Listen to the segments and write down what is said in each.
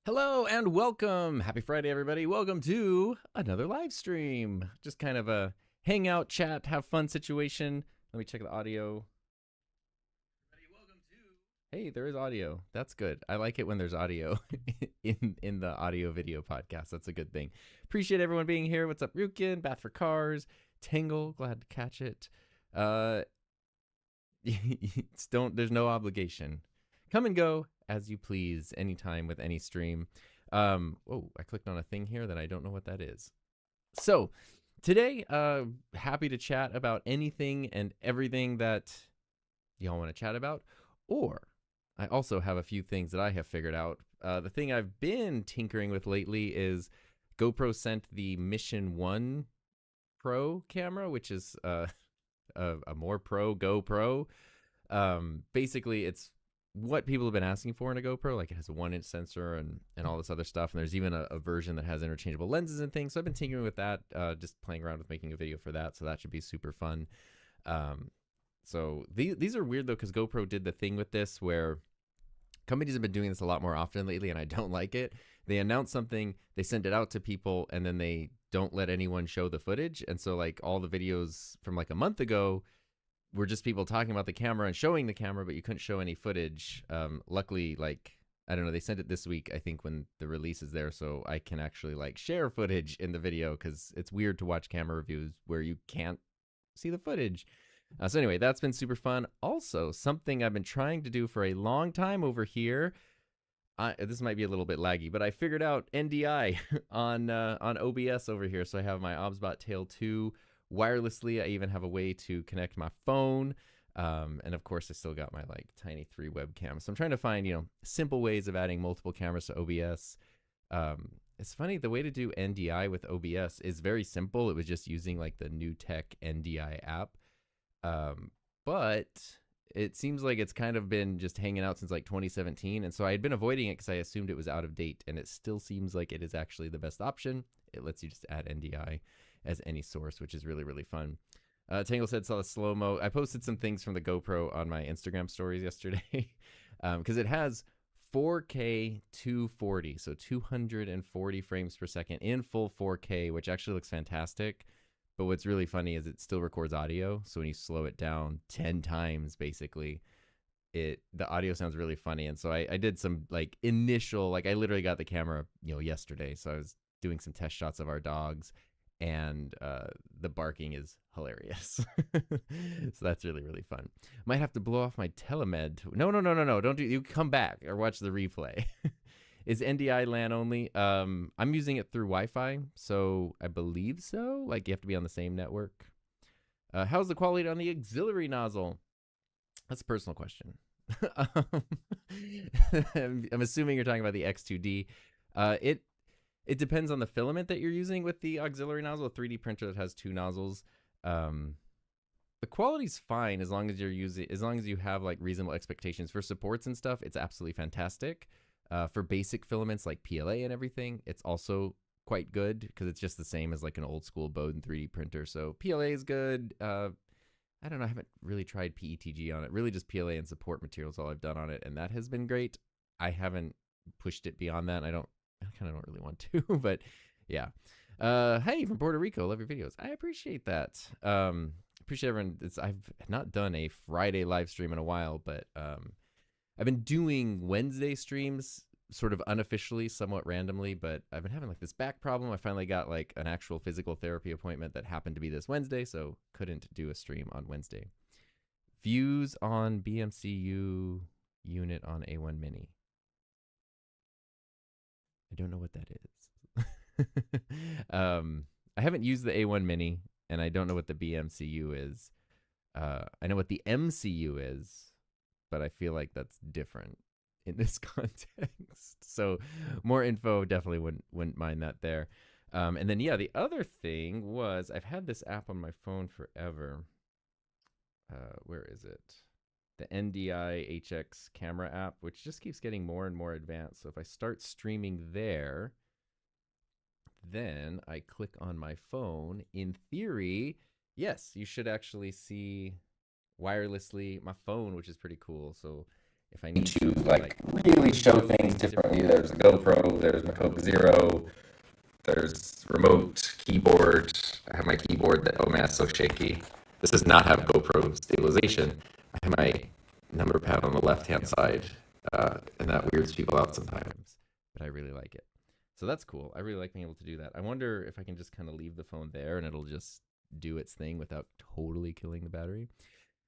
Hello and welcome. Happy Friday, everybody. Welcome to another live stream. Just kind of a hangout, chat, have fun situation. Let me check the audio. Hey, there is audio. That's good. I like it when there's audio in the audio video podcast. That's a good thing. Appreciate everyone being here. What's up, Rukin? Bath for Cars. Tangle, glad to catch it. There's no obligation. Come and go as you please anytime with any stream. Oh, I clicked on a thing here that I don't know what that is. So today, happy to chat about anything and everything that y'all want to chat about. Or I also have a few things that I have figured out. The thing I've been tinkering with lately is GoPro sent the Mission 1 Pro camera, which is a more pro GoPro. Basically, it's what people have been asking for in a GoPro. Like, it has a 1-inch sensor and all this other stuff. And there's even a version that has interchangeable lenses and things. So I've been tinkering with that, just playing around with making a video for that. So that should be super fun. So these are weird, though, because GoPro did the thing with this where companies have been doing this a lot more often lately, and I don't like it. They announce something, they send it out to people, and then they don't let anyone show the footage. And so, like, all the videos from like a month ago were just people talking about the camera and showing the camera, but you couldn't show any footage. Luckily, like, I don't know, they sent it this week, I think, when the release is there, so I can actually like share footage in the video, because it's weird to watch camera reviews where you can't see the footage. So anyway, that's been super fun. Also, something I've been trying to do for a long time over here. This might be a little bit laggy, but I figured out NDI on OBS over here. So I have my OBSBot Tail 2 wirelessly. I even have a way to connect my phone. And of course, I still got my like tiny 3 webcam. So I'm trying to find, simple ways of adding multiple cameras to OBS. It's funny, the way to do NDI with OBS is very simple. It was just using like the new tech NDI app. But it seems like it's kind of been just hanging out since like 2017. And so I had been avoiding it because I assumed it was out of date. And it still seems like it is actually the best option. It lets you just add NDI as any source, which is really, really fun. Tangle said saw the slow-mo. I posted some things from the GoPro on my Instagram stories yesterday because it has 4K 240, so 240 frames per second in full 4K, which actually looks fantastic. But what's really funny is it still records audio. So when you slow it down 10 times, basically, the audio sounds really funny. And so I did some like initial, like I literally got the camera, yesterday. So I was doing some test shots of our dogs, and the barking is hilarious. So that's really, really fun. Might have to blow off my telemed. No. Don't do. You come back or watch the replay. Is NDI LAN only? I'm using it through Wi-Fi, so I believe so. Like, you have to be on the same network. How's the quality on the auxiliary nozzle? That's a personal question. I'm assuming you're talking about the X2D. It depends on the filament that you're using with the auxiliary nozzle. A 3D printer that has 2 nozzles. The quality's fine as long as you have like reasonable expectations for supports and stuff. It's absolutely fantastic. For basic filaments like PLA and everything, it's also quite good because it's just the same as like an old school Bowden 3D printer. So PLA is good. I don't know. I haven't really tried PETG on it. Really just PLA and support materials all I've done on it, and that has been great. I haven't pushed it beyond that. I kind of don't really want to, but yeah. Hey, from Puerto Rico, love your videos. I appreciate that. Appreciate everyone. I've not done a Friday live stream in a while, but I've been doing Wednesday streams sort of unofficially, somewhat randomly, but I've been having like this back problem. I finally got like an actual physical therapy appointment that happened to be this Wednesday, so couldn't do a stream on Wednesday. Views on BMCU unit on A1 Mini. I don't know what that is. I haven't used the A1 Mini, and I don't know what the BMCU is. I know what the MCU is, but I feel like that's different in this context. So more info, definitely wouldn't mind that there. And then, yeah, the other thing was I've had this app on my phone forever. Where is it? The NDI HX camera app, which just keeps getting more and more advanced. So if I start streaming there, then I click on my phone. In theory, yes, you should actually see wirelessly my phone, which is pretty cool. So if I need to like really show things differently. There's a GoPro, there's my Coke Zero, there's remote keyboard. I have my keyboard that, oh man, it's so shaky. This does not have GoPro stabilization. I have my number pad on the left-hand side, and that weirds people out sometimes. but I really like it. So that's cool. I really like being able to do that. I wonder if I can just kind of leave the phone there and it'll just do its thing without totally killing the battery.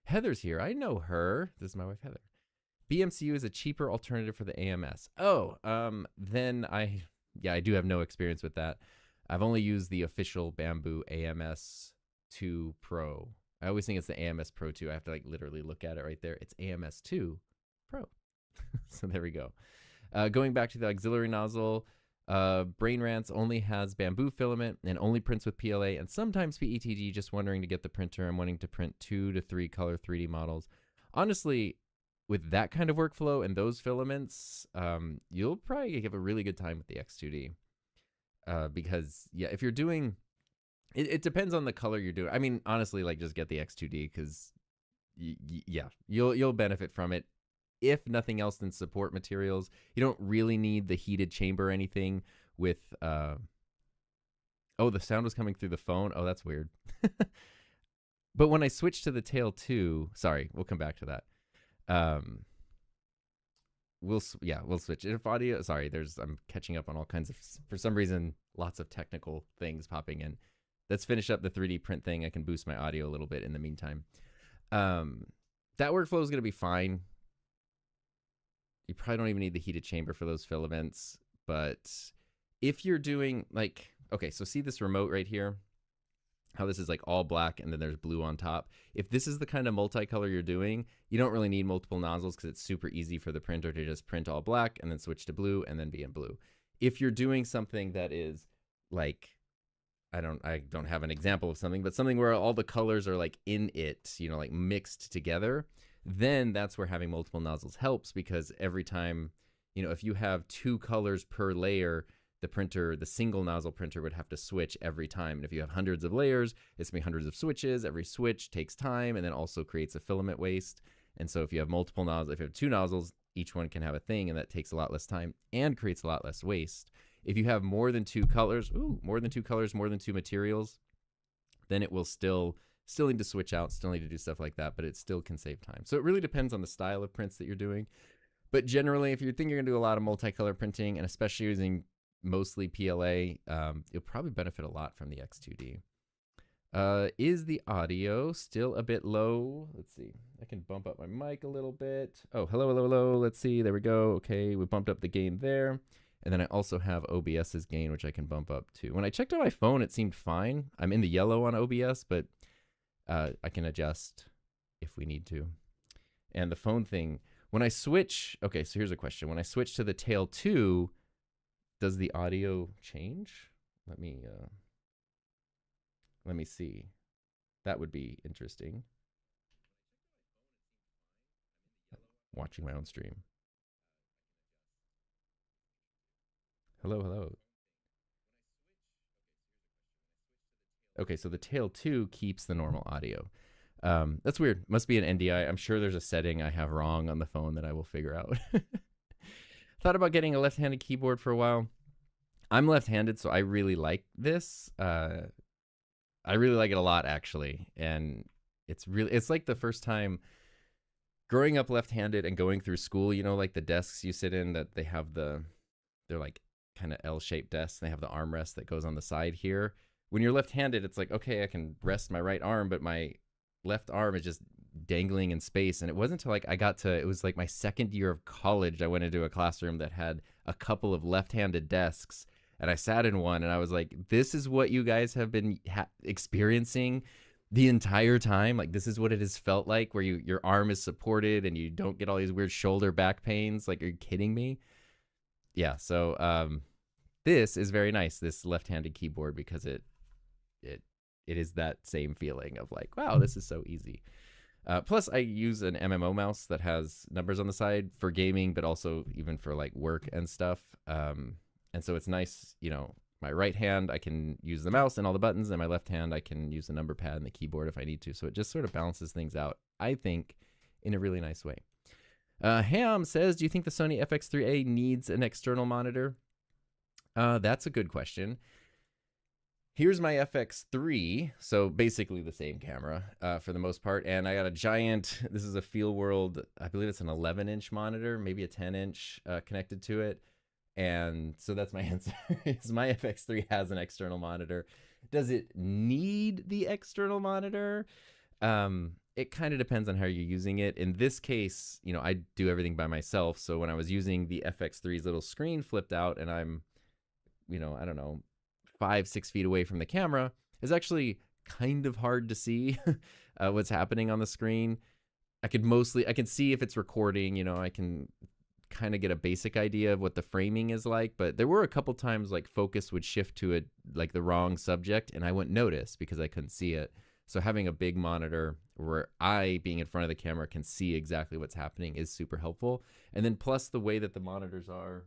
Heather's here. I know her. This is my wife, Heather. BMCU is a cheaper alternative for the AMS. Oh, then I do have no experience with that. I've only used the official Bamboo AMS 2 Pro. I always think it's the AMS Pro 2. I have to like literally look at it right there. It's AMS 2 Pro. So there we go. Going back to the auxiliary nozzle, Brain Rants only has bamboo filament and only prints with PLA and sometimes PETG. Just wondering to get the printer. I'm wanting to print 2 to 3 color 3D models. Honestly, with that kind of workflow and those filaments, you'll probably have a really good time with the X2D. Because yeah, if you're doing, it depends on the color you're doing. I mean, honestly, like just get the X2D because yeah, you'll benefit from it. If nothing else than support materials, you don't really need the heated chamber or anything with, oh, the sound was coming through the phone. Oh, that's weird. But when I switch to the Tail 2, sorry, we'll come back to that. We'll switch. If audio, sorry, I'm catching up on all kinds of, for some reason, lots of technical things popping in. Let's finish up the 3D print thing. I can boost my audio a little bit in the meantime. That workflow is going to be fine. You probably don't even need the heated chamber for those filaments. But if you're doing like, okay, so see this remote right here? How this is like all black and then there's blue on top. If this is the kind of multicolor you're doing, you don't really need multiple nozzles because it's super easy for the printer to just print all black and then switch to blue and then be in blue. If you're doing something that is like, I don't have an example of something, but something where all the colors are like in it, you know, like mixed together, then that's where having multiple nozzles helps, because every time, you know, if you have 2 colors per layer, the single nozzle printer would have to switch every time. And if you have hundreds of layers, it's going to be hundreds of switches. Every switch takes time and then also creates a filament waste. And so if you have multiple nozzles, if you have 2 nozzles, each one can have a thing, and that takes a lot less time and creates a lot less waste. If you have more than 2 colors, more than 2 materials, then it will still need to switch out, still need to do stuff like that, but it still can save time. So it really depends on the style of prints that you're doing. But generally, if you think you're going to do a lot of multicolor printing, and especially using mostly PLA, you'll probably benefit a lot from the X2D. Is the audio still a bit low? Let's see. I can bump up my mic a little bit. Oh, hello. Let's see. There we go. Okay, we bumped up the gain there. And then I also have OBS's gain, which I can bump up too. When I checked on my phone, it seemed fine. I'm in the yellow on OBS, but I can adjust if we need to. And the phone thing, when I switch, okay, so here's a question. When I switch to the Tail 2, does the audio change? Let me see. That would be interesting. Watching my own stream. Hello. Okay, so the Tail 2 keeps the normal audio. That's weird. Must be an NDI. I'm sure there's a setting I have wrong on the phone that I will figure out. Thought about getting a left-handed keyboard for a while. I'm left-handed, so I really like this. I really like it a lot, actually. And it's like the first time growing up left-handed and going through school, you know, like the desks you sit in that they have they're like kind of L-shaped desks. They have the armrest that goes on the side here. When you're left-handed, it's like, okay, I can rest my right arm, but my left arm is just dangling in space. And it wasn't until like it was like my second year of college, I went into a classroom that had a couple of left-handed desks, and I sat in one, and I was like, this is what you guys have been experiencing the entire time. Like, this is what it has felt like, where your arm is supported and you don't get all these weird shoulder back pains. Like, are you kidding me? Yeah, so this is very nice, this left-handed keyboard, because it is that same feeling of like, wow, this is so easy. Plus, I use an MMO mouse that has numbers on the side for gaming, but also even for like work and stuff. And so it's nice, you know, my right hand, I can use the mouse and all the buttons, and my left hand, I can use the number pad and the keyboard if I need to. So it just sort of balances things out, I think, in a really nice way. Ham says, do you think the Sony FX3A needs an external monitor? That's a good question. Here's my FX3, so basically the same camera for the most part, and I got a giant, this is a Feel World, I believe it's an 11-inch monitor, maybe a 10-inch connected to it, and so that's my answer. Is my FX3 has an external monitor. Does it need the external monitor? It kind of depends on how you're using it. In this case, you know, I do everything by myself, so when I was using the FX3's little screen flipped out and I'm, you know, I don't know, 5-6 feet away from the camera, it's actually kind of hard to see what's happening on the screen. I can see if it's recording, you know, I can kind of get a basic idea of what the framing is like, but there were a couple times like focus would shift to like the wrong subject and I wouldn't notice because I couldn't see it. So having a big monitor where I, being in front of the camera, can see exactly what's happening is super helpful. And then plus the way that the monitors are,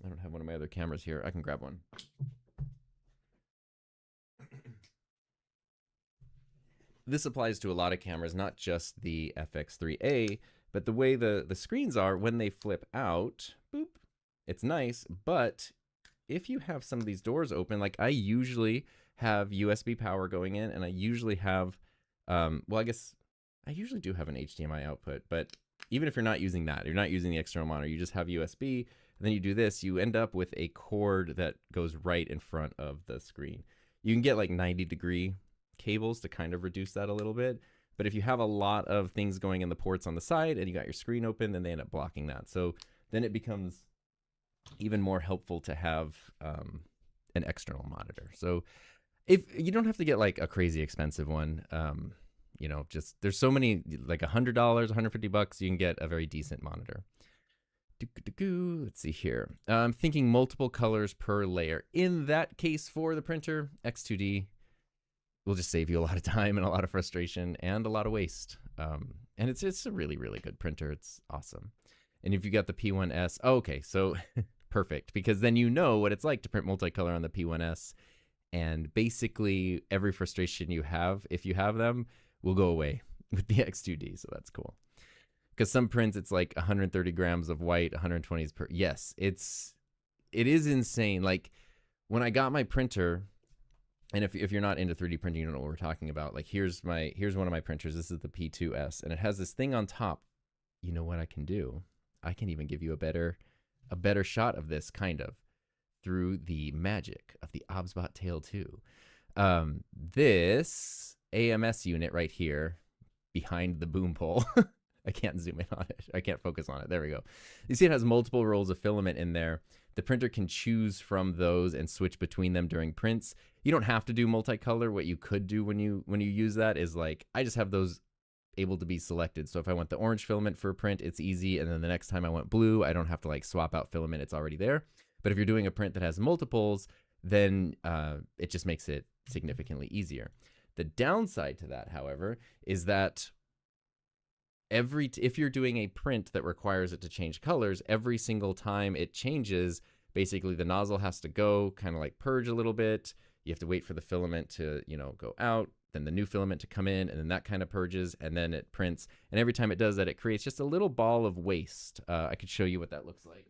I don't have one of my other cameras here. I can grab one. This applies to a lot of cameras, not just the FX3A, but the way the screens are, when they flip out, boop, it's nice, but if you have some of these doors open, like I usually have USB power going in, and I usually have, well, I guess I usually do have an HDMI output, but even if you're not using that, you're not using the external monitor, you just have USB, and then you do this, you end up with a cord that goes right in front of the screen. You can get like 90-degree cables to kind of reduce that a little bit, but if you have a lot of things going in the ports on the side and you got your screen open, then they end up blocking that. So then it becomes even more helpful to have an external monitor. So if you don't have to get like a crazy expensive one, you know, just there's so many, like $100, $150, you can get a very decent monitor. Let's see here. I'm thinking multiple colors per layer. In that case, for the printer, X2D will just save you a lot of time and a lot of frustration and a lot of waste. And it's a really, really good printer. It's awesome. And if you got the P1S, oh, okay, so perfect, because then you know what it's like to print multicolor on the P1S, and basically every frustration you have, if you have them, will go away with the X2D, so that's cool. Because some prints, it's like 130 grams of white, 120s per, yes, it is insane. Like, when I got my printer, and if you're not into 3D printing, you don't know what we're talking about. Like, here's one of my printers. This is the P2S, and it has this thing on top. You know what I can do? I can even give you a better shot of this, kind of, through the magic of the OBSBot Tail 2. This AMS unit right here, behind the boom pole. I can't zoom in on it. I can't focus on it. There we go. You see it has multiple rolls of filament in there. The printer can choose from those and switch between them during prints. You don't have to do multicolor. What you could do when you use that is, like, I just have those able to be selected. So if I want the orange filament for a print, it's easy. And then the next time I want blue, I don't have to like swap out filament. It's already there. But if you're doing a print that has multiples, then it just makes it significantly easier. The downside to that, however, is that if you're doing a print that requires it to change colors, every single time it changes, basically the nozzle has to go, kind of like purge a little bit. You have to wait for the filament to, you know, go out, then the new filament to come in, and then that kind of purges, and then it prints. And every time it does that, it creates just a little ball of waste. I could show you what that looks like.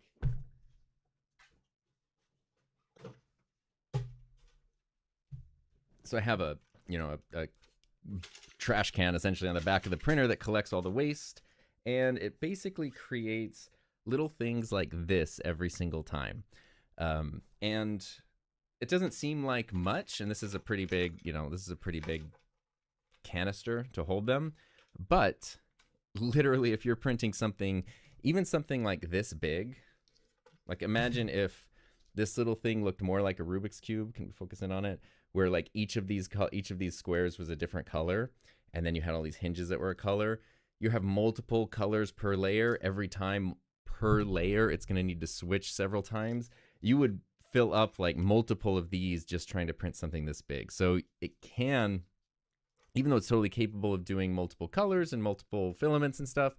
So I have a trash can essentially on the back of the printer that collects all the waste, and it basically creates little things like this every single time. And it doesn't seem like much, and this is a pretty big, canister to hold them, but literally if you're printing something, even something like this big, like imagine if this little thing looked more like a Rubik's Cube, can we focus in on it, where like each of these squares was a different color, and then you had all these hinges that were a color. You have multiple colors per layer. Every time per layer, it's going to need to switch several times. You would fill up like multiple of these just trying to print something this big. So it can, even though it's totally capable of doing multiple colors and multiple filaments and stuff,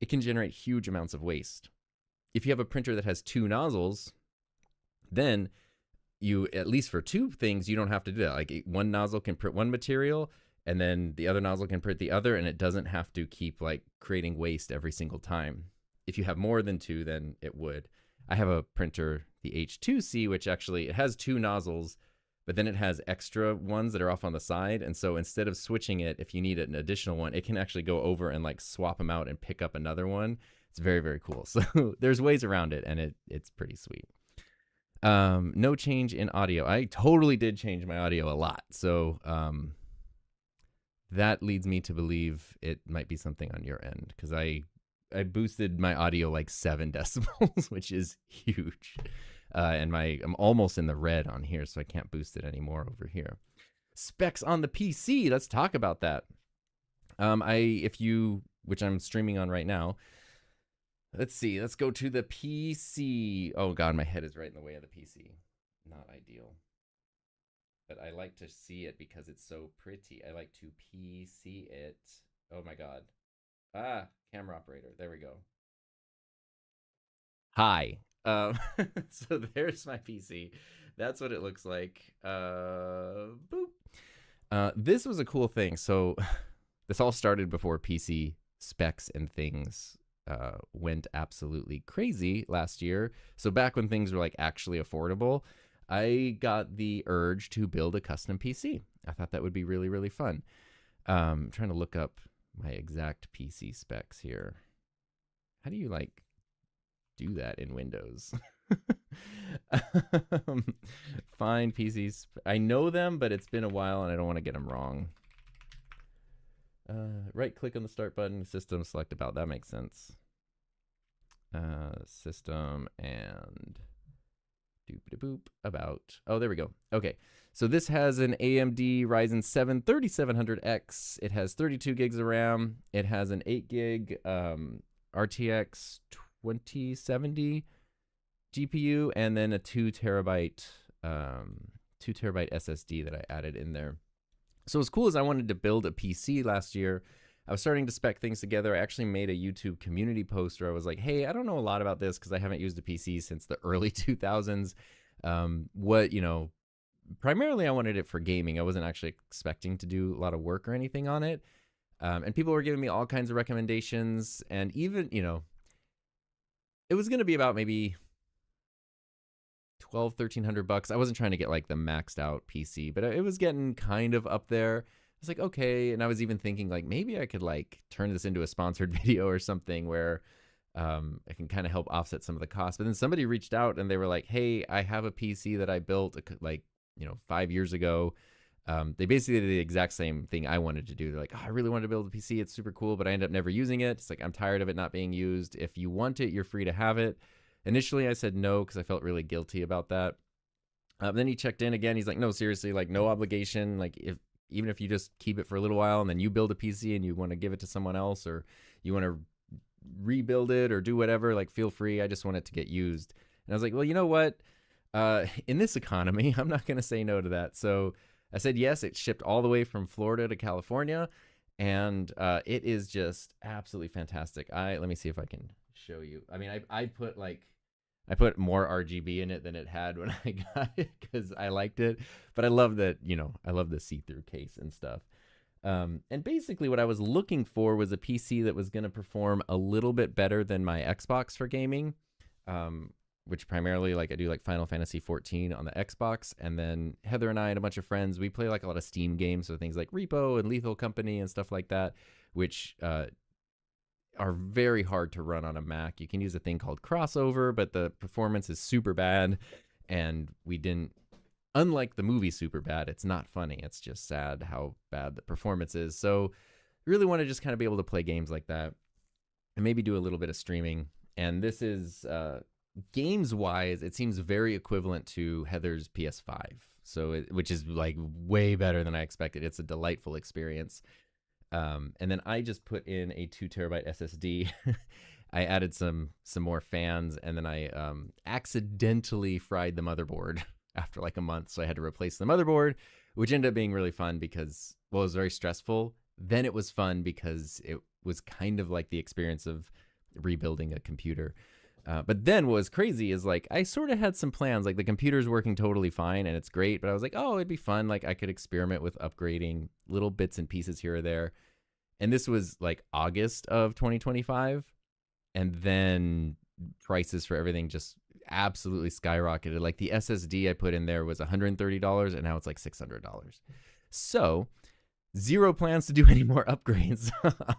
it can generate huge amounts of waste. If you have a printer that has 2 nozzles, then you, at least for 2 things, you don't have to do that. Like one nozzle can print one material, and then the other nozzle can print the other, and it doesn't have to keep like creating waste every single time. If you have more than two, then it would. I have a printer, the H2C, which actually it has two nozzles, but then it has extra ones that are off on the side. And so instead of switching it, if you need an additional one, it can actually go over and like swap them out and pick up another one. It's very, very cool. So there's ways around it, and it's pretty sweet. No change in audio. I totally did change my audio a lot. So that leads me to believe it might be something on your end, because I boosted my audio like 7 decibels, which is huge. And I'm almost in the red on here, so I can't boost it anymore over here. Specs on the PC. Let's talk about that. Which I'm streaming on right now. Let's see. Let's go to the PC. Oh God, my head is right in the way of the PC. Not ideal. But I like to see it because it's so pretty. I like to PC it. Oh my God. Camera operator. There we go. Hi. So there's my PC. That's what it looks like. Boop. This was a cool thing. So this all started before PC specs and things went absolutely crazy last year. So back when things were like actually affordable, I got the urge to build a custom PC. I thought that would be really, really fun. I'm trying to look up my exact PC specs here. How do you like do that in Windows? Find PCs. I know them, but it's been a while and I don't want to get them wrong. Right click on the start button, system, select about. That makes sense. System and doop about. Oh, there we go. Okay. So this has an AMD Ryzen 7 3700X. It has 32 gigs of RAM. It has an 8 gig RTX 2070 GPU, and then a 2 terabyte SSD that I added in there. So as cool as I wanted to build a PC last year, I was starting to spec things together. I actually made a YouTube community post where I was like, hey, I don't know a lot about this because I haven't used a PC since the early 2000s. Primarily I wanted it for gaming. I wasn't actually expecting to do a lot of work or anything on it. And people were giving me all kinds of recommendations. And even, it was going to be about maybe $1,200-$1,300. I wasn't trying to get like the maxed out PC, but it was getting kind of up there. I was like, okay. And I was even thinking like, maybe I could like turn this into a sponsored video or something where I can kind of help offset some of the costs. But then somebody reached out and they were like, hey, I have a PC that I built 5 years ago. They basically did the exact same thing I wanted to do. They're like, oh, I really wanted to build a PC. It's super cool, but I ended up never using it. It's like, I'm tired of it not being used. If you want it, you're free to have it. Initially, I said no because I felt really guilty about that. Then he checked in again. He's like, no, seriously, like no obligation. Like even if you just keep it for a little while and then you build a PC and you want to give it to someone else or you want to rebuild it or do whatever, like feel free. I just want it to get used. And I was like, well, you know what? In this economy, I'm not going to say no to that. So I said yes. It shipped all the way from Florida to California, and it is just absolutely fantastic. Let me see if I can show you. I mean, I put more RGB in it than it had when I got it because I liked it. But I love that, I love the see-through case and stuff. And basically what I was looking for was a PC that was going to perform a little bit better than my Xbox for gaming, which primarily I do like Final Fantasy 14 on the Xbox. And then Heather and I and a bunch of friends, we play like a lot of Steam games, so things like Repo and Lethal Company and stuff like that, which are very hard to run on a Mac. You can use a thing called Crossover, but the performance is super bad. And we didn't, unlike the movie Superbad, it's not funny. It's just sad how bad the performance is. So really want to just kind of be able to play games like that and maybe do a little bit of streaming. And this is, games wise, it seems very equivalent to Heather's PS5. So which is like way better than I expected. It's a delightful experience. And then I just put in a 2 terabyte SSD. I added some more fans, and then I accidentally fried the motherboard after like a month. So I had to replace the motherboard, which ended up being really fun because, well, it was very stressful. Then it was fun because it was kind of like the experience of rebuilding a computer. But then what was crazy is like I sort of had some plans. Like the computer's working totally fine and it's great, but I was like, oh, it'd be fun. Like I could experiment with upgrading little bits and pieces here or there. And this was like August of 2025, and then prices for everything just absolutely skyrocketed. Like the SSD I put in there was $130, and now it's like $600. So zero plans to do any more upgrades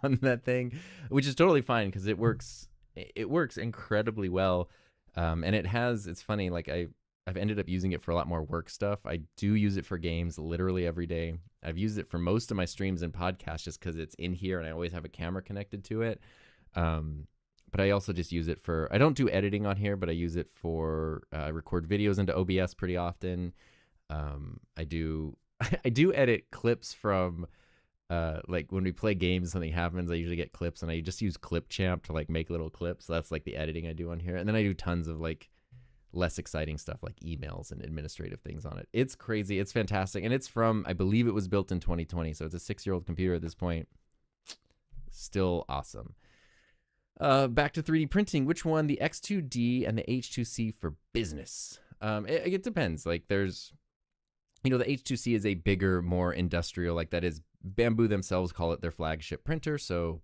on that thing, which is totally fine because it works. It works incredibly well, and it's funny. Like I've ended up using it for a lot more work stuff. I do use it for games literally every day. I've used it for most of my streams and podcasts just because it's in here and I always have a camera connected to it. But I also just use it for, I don't do editing on here, but I use it for, I record videos into OBS pretty often. I do edit clips from, like when we play games, something happens, I usually get clips and I just use Clipchamp to like make little clips. So that's like the editing I do on here. And then I do tons of like less exciting stuff like emails and administrative things on it. It's crazy. It's fantastic. And it's from, I believe it was built in 2020. So it's a 6-year-old computer at this point. Still awesome. Back to 3D printing. Which one? The X2D and the H2C for business. It depends. Like there's, the H2C is a bigger, more industrial, like that is Bamboo themselves call it their flagship printer. So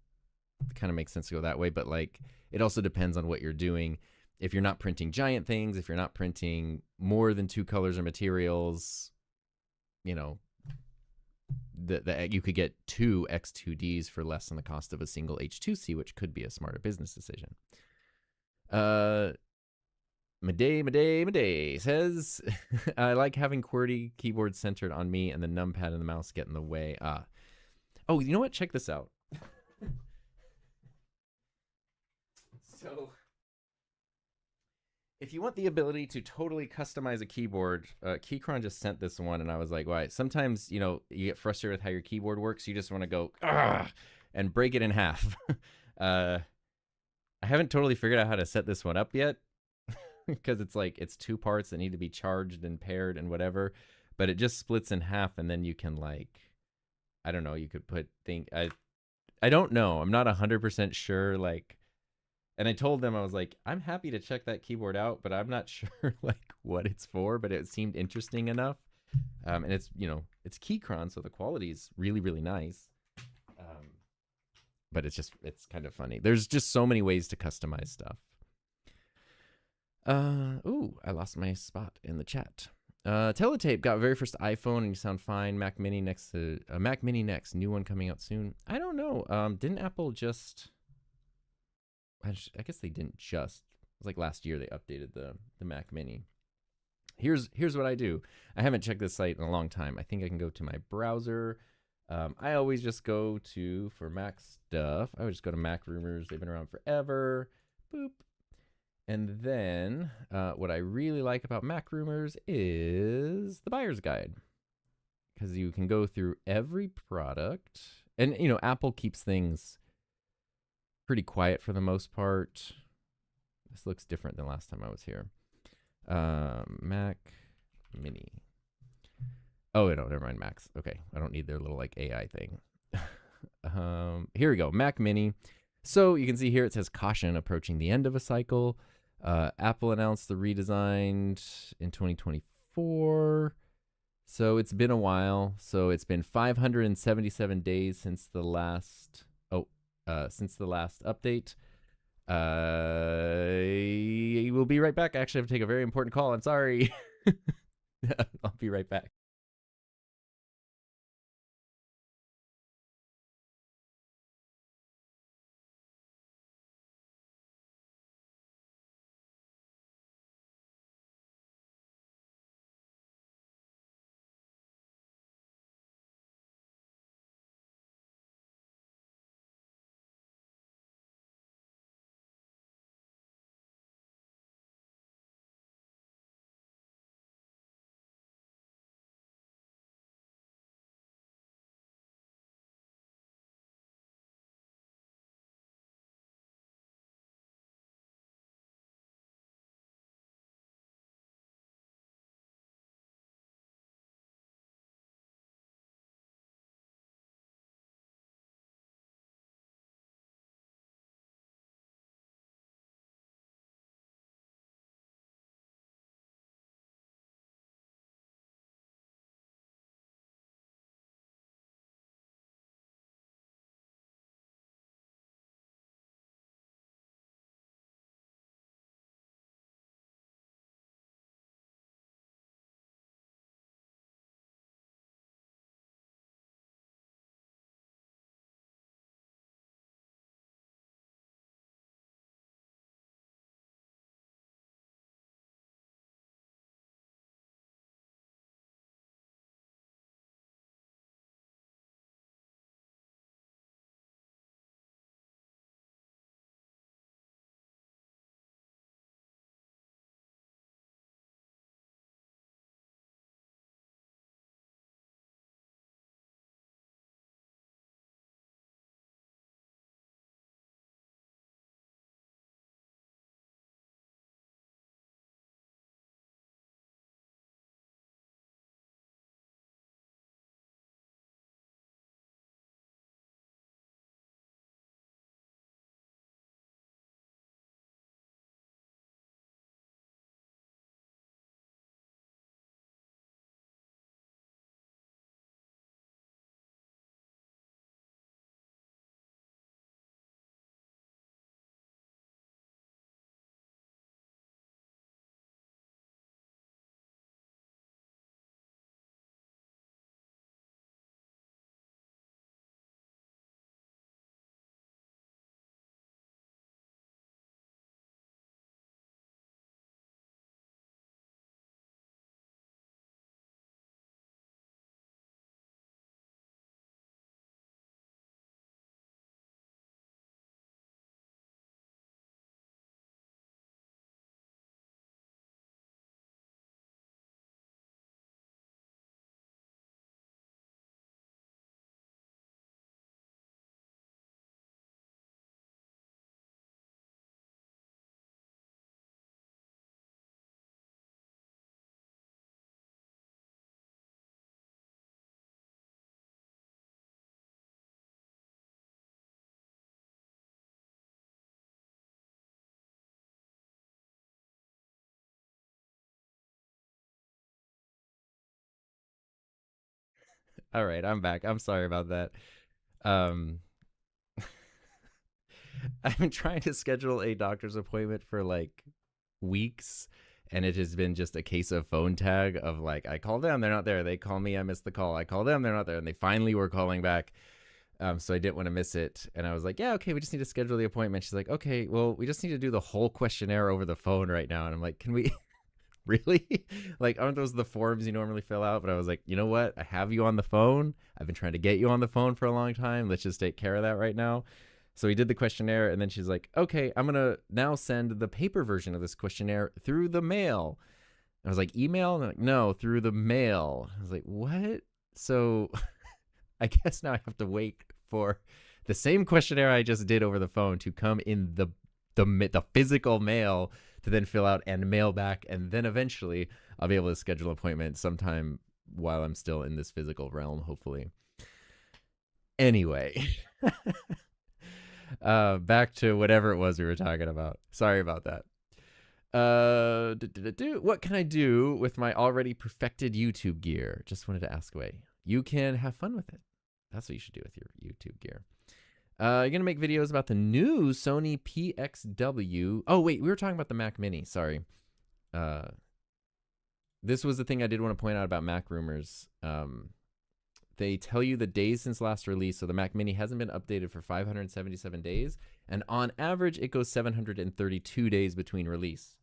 it kind of makes sense to go that way. But like, it also depends on what you're doing. If you're not printing giant things, if you're not printing more than 2 colors or materials, you could get 2 X2Ds for less than the cost of a single H2C, which could be a smarter business decision. Madey says, I like having QWERTY keyboard centered on me and the numpad and the mouse get in the way. Oh, you know what? Check this out. So if you want the ability to totally customize a keyboard, Keychron just sent this one, and I was like, why? Sometimes, you get frustrated with how your keyboard works. You just want to go, and break it in half. I haven't totally figured out how to set this one up yet, because it's 2 parts that need to be charged and paired and whatever, but it just splits in half, and then you can I don't know, you could put I don't know. I'm not 100% sure, and I told them, I was like, I'm happy to check that keyboard out, but I'm not sure what it's for, but it seemed interesting enough. And it's, it's Keychron, so the quality is really, really nice. But it's kind of funny. There's just so many ways to customize stuff. Ooh, I lost my spot in the chat. Teletape got very first iPhone and you sound fine. Mac Mini next, new one coming out soon. I don't know. Didn't Apple just... I guess they didn't just. It was like last year they updated the Mac Mini. Here's what I do. I haven't checked this site in a long time. I think I can go to my browser. I always just go to, for Mac stuff, I would just go to Mac Rumors. They've been around forever. Boop. And then what I really like about Mac Rumors is the buyer's guide. Because you can go through every product. And, Apple keeps things pretty quiet for the most part. This looks different than last time I was here. Mac Mini. Oh, no, never mind, Macs. Okay, I don't need their little AI thing. Here we go, Mac Mini. So you can see here it says caution approaching the end of a cycle. Apple announced the redesigned in 2024. So it's been a while. So it's been 577 days since the last update. We'll be right back. I actually have to take a very important call. I'm sorry. I'll be right back. All right, I'm back. I'm sorry about that. Um, I've been trying to schedule a doctor's appointment for like weeks, and it has been just a case of phone tag of like, I call them, they're not there. They call me, I miss the call. I call them, they're not there. And they finally were calling back. So I didn't want to miss it. And I was like, yeah, okay, we just need to schedule the appointment. She's like, okay, well, we just need to do the whole questionnaire over the phone right now. And I'm like, can we really? Like, aren't those the forms you normally fill out? But I was like, you know what? I have you on the phone. I've been trying to get you on the phone for a long time. Let's just take care of that right now. So we did the questionnaire, and then she's like, okay, I'm going to now send the paper version of this questionnaire through the mail. I was like, email? And like, no, through the mail. I was like, what? So I guess now I have to wait for the same questionnaire I just did over the phone to come in the physical mail to then fill out and mail back, and then eventually I'll be able to schedule an appointment sometime while I'm still in this physical realm, hopefully. Anyway, back to whatever it was we were talking about. Sorry about that. What can I do with my already perfected YouTube gear? Just wanted to ask away. You can have fun with it. That's what you should do with your YouTube gear. You're going to make videos about the new Sony PXW. Oh, wait, we were talking about the Mac Mini. Sorry. This was the thing I did want to point out about Mac rumors. They tell you the days since last release. So the Mac Mini hasn't been updated for 577 days. And on average, it goes 732 days between release.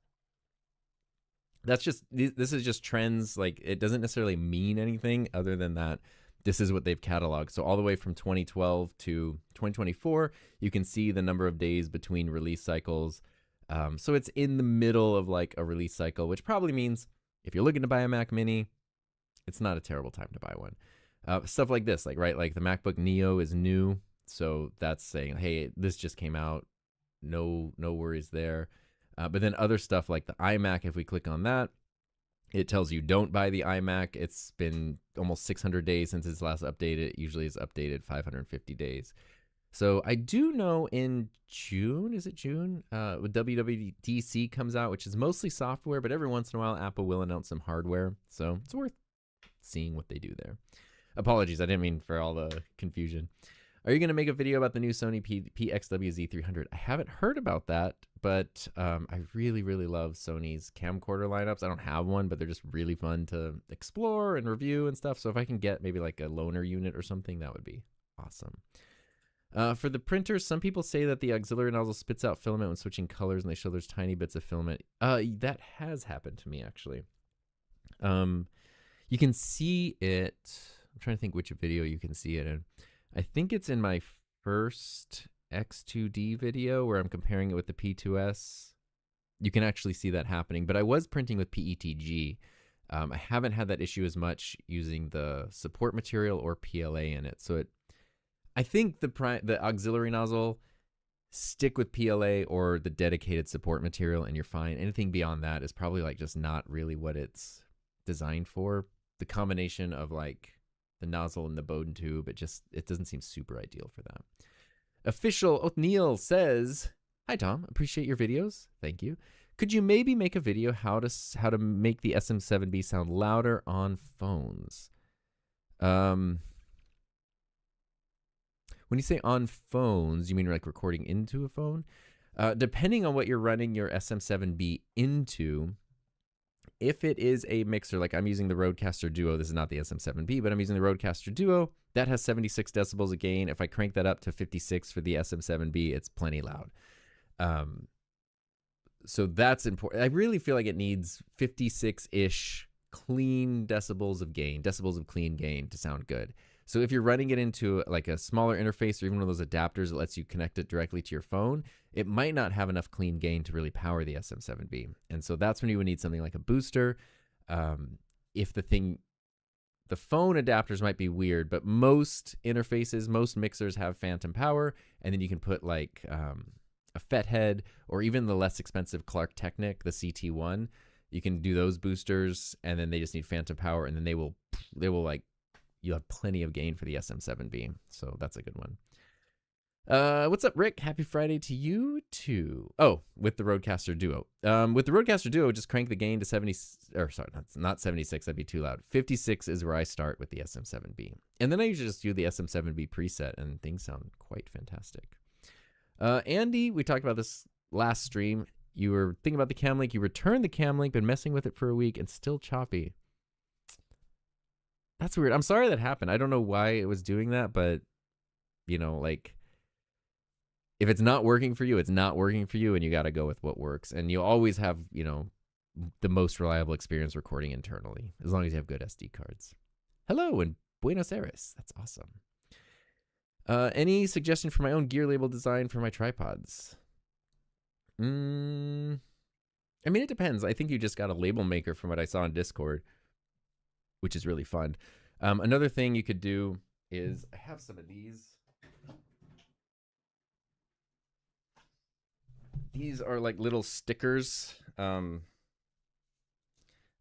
That's just, this is just trends. Like, it doesn't necessarily mean anything other than that this is what they've cataloged. So all the way from 2012 to 2024, you can see the number of days between release cycles. So it's in the middle of like a release cycle, which probably means if you're looking to buy a Mac Mini, it's not a terrible time to buy one. Stuff like this, like, right, like the MacBook Neo is new. So that's saying, hey, this just came out. No worries there. But then other stuff like the iMac, if we click on that, it tells you don't buy the iMac. It's been almost 600 days since it's last updated. It usually is updated 550 days. So I do know in June, is it June? WWDC comes out, which is mostly software, but every once in a while Apple will announce some hardware. So it's worth seeing what they do there. Apologies, I didn't mean for all the confusion. Are you going to make a video about the new Sony PXW-Z300? I haven't heard about that, but I really, really love Sony's camcorder lineups. I don't have one, but they're just really fun to explore and review and stuff. So if I can get maybe like a loaner unit or something, that would be awesome. For the printers, some people say that the auxiliary nozzle spits out filament when switching colors, and they show there's tiny bits of filament. That has happened to me, actually. You can see it. I'm trying to think which video you can see it in. I think it's in my first X2D video where I'm comparing it with the P2S. You can actually see that happening, but I was printing with PETG. I haven't had that issue as much using the support material or PLA in it. So I think the auxiliary nozzle, stick with PLA or the dedicated support material and you're fine. Anything beyond that is probably like just not really what it's designed for. The combination of like the nozzle and the Bowden tube, it doesn't seem super ideal for that. Official O'Neill says, "Hi Tom, appreciate your videos. Thank you. Could you maybe make a video how to make the SM7B sound louder on phones?" When you say on phones, you mean like recording into a phone? Depending on what you're running your SM7B into, if it is a mixer, like I'm using the Rodecaster Duo, this is not the SM7B, but I'm using the Rodecaster Duo, that has 76 decibels of gain. If I crank that up to 56 for the SM7B, it's plenty loud. So that's important. I really feel like it needs 56-ish clean decibels of clean gain to sound good. So if you're running it into like a smaller interface or even one of those adapters that lets you connect it directly to your phone, it might not have enough clean gain to really power the SM7B. And so that's when you would need something like a booster. If the phone adapters might be weird, but most interfaces, most mixers have phantom power, and then you can put like a FET head or even the less expensive Clark Technic, the CT1. You can do those boosters, and then they just need phantom power, and then they will like, you'll have plenty of gain for the SM7B. So that's a good one. What's up, Rick? Happy Friday to you too. Oh, with the Rodecaster Duo. With the Rodecaster Duo, just crank the gain to 70, or sorry, not 76, that'd be too loud. 56 is where I start with the SM7B. And then I usually just do the SM7B preset, and things sound quite fantastic. Andy, we talked about this last stream. You were thinking about the cam link. You returned the cam link, been messing with it for a week, and still choppy. That's weird. I'm sorry that happened. I don't know why it was doing that, but, you know, like, if it's not working for you, it's not working for you, and you got to go with what works. And you'll always have, you know, the most reliable experience recording internally, as long as you have good SD cards. Hello, in Buenos Aires. That's awesome. Any suggestion for my own gear label design for my tripods? I mean, it depends. I think you just got a label maker from what I saw on Discord, which is really fun. Another thing you could do is, I have some of these. These are like little stickers. I